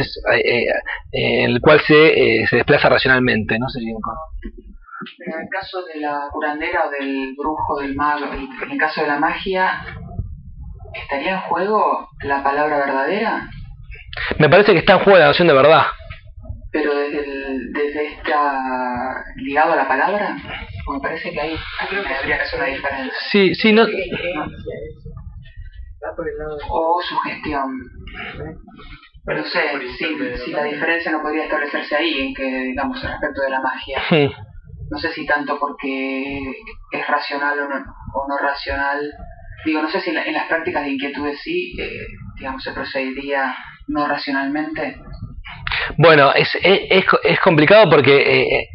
en el cual se desplaza racionalmente, no sé bien cómo. Pero en el caso de la curandera o del brujo, del mago, en el caso de la magia, ¿estaría en juego la palabra verdadera? Me parece que está en juego la noción de verdad. ¿Pero desde esta ligado a la palabra? Me parece que ahí habría que hacer una diferencia. Sí, no. O sugestión. No sé si la diferencia no podría establecerse ahí, en que, digamos, respecto de la magia. No sé si tanto porque es racional o no racional. Digo, no sé si en las prácticas de inquietudes sí, digamos, se procedería no racionalmente. Bueno, es complicado porque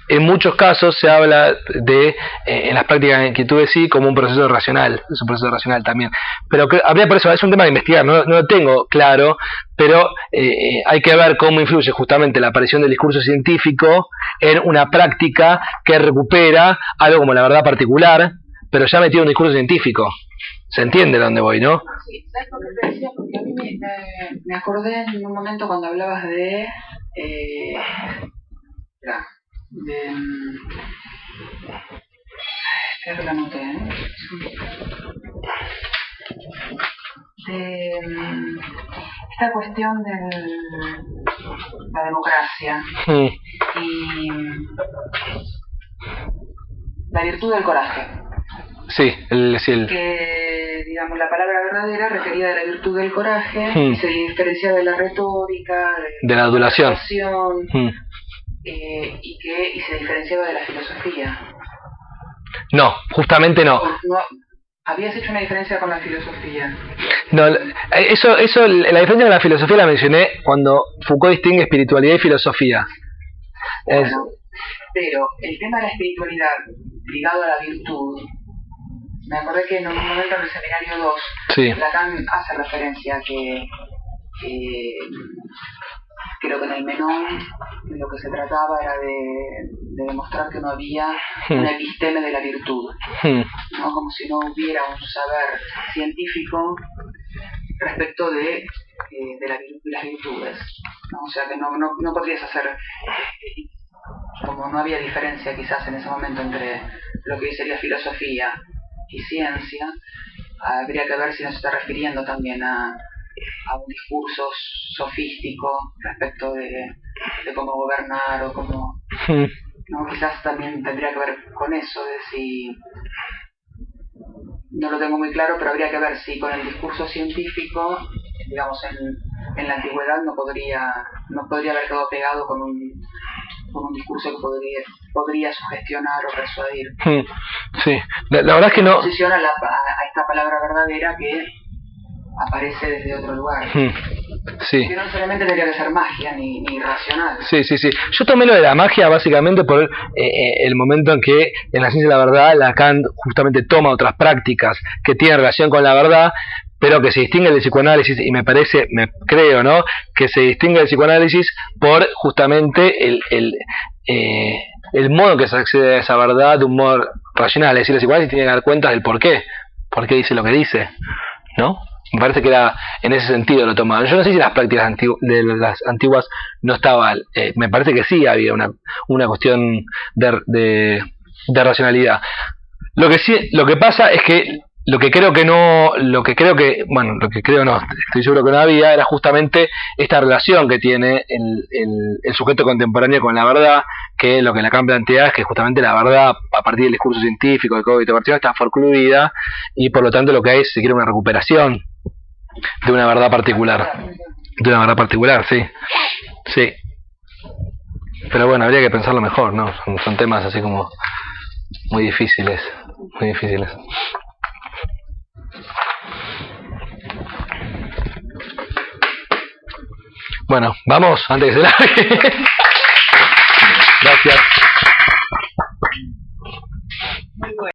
en muchos casos se habla de, en las prácticas de inquietudes sí, como un proceso racional, es un proceso racional también. Pero habría por eso, es un tema de investigar, no lo tengo claro, pero hay que ver cómo influye justamente la aparición del discurso científico en una práctica que recupera algo como la verdad particular, pero ya metido en un discurso científico. ¿Se entiende de dónde voy, no? Sí, ¿sabes por qué te decía? Porque a mí me acordé en un momento cuando hablabas de... creo que lo anoté, de esta cuestión de la democracia y la virtud del coraje. Sí, que, digamos, la palabra verdadera requería de la virtud del coraje y se diferencia de la retórica, de la adulación, y se diferenciaba de la filosofía. No, justamente no. ¿Habías hecho una diferencia con la filosofía? No, eso, la diferencia con la filosofía la mencioné cuando Foucault distingue espiritualidad y filosofía. Bueno, pero el tema de la espiritualidad ligado a la virtud, me acordé que en un momento en el seminario 2, Lacan hace referencia a que creo que en el Menón lo que se trataba era de demostrar que no había una episteme de la virtud, ¿no? Como si no hubiera un saber científico respecto de las virtudes, ¿no? O sea que no podrías hacer, como no había diferencia quizás en ese momento entre lo que hoy sería filosofía y ciencia, habría que ver si nos está refiriendo también a un discurso sofístico respecto de cómo gobernar o cómo... ¿no? Quizás también tendría que ver con eso, de si... No lo tengo muy claro, pero habría que ver si con el discurso científico, digamos, en la antigüedad no podría haber quedado pegado con un discurso que podría sugestionar o persuadir. Sí, la verdad es que no... Posiciona a esta palabra verdadera que aparece desde otro lugar. Sí. Que no necesariamente tendría que ser magia ni racional. Sí. Yo tomé lo de la magia básicamente por el momento en que en la ciencia de la verdad Lacan justamente toma otras prácticas que tienen relación con la verdad, pero que se distingue del psicoanálisis, y creo, ¿no?, que se distingue del psicoanálisis por justamente el modo en que se accede a esa verdad de un modo racional. Es decir, el psicoanálisis tiene que dar cuenta del por qué dice lo que dice, ¿no? Me parece que era en ese sentido lo tomaban. Yo no sé si las prácticas de las antiguas no estaban. Me parece que sí había una cuestión de racionalidad. Lo que pasa es que estoy seguro que no había, era justamente esta relación que tiene el sujeto contemporáneo con la verdad, que lo que Lacan plantea es que justamente la verdad, a partir del discurso científico de cogito parcial, está forcluida, y por lo tanto lo que hay es, se quiere, una recuperación de una verdad particular. Sí. Pero bueno, habría que pensarlo mejor, ¿no? Son temas así como muy difíciles. Bueno, vamos, antes que se largue.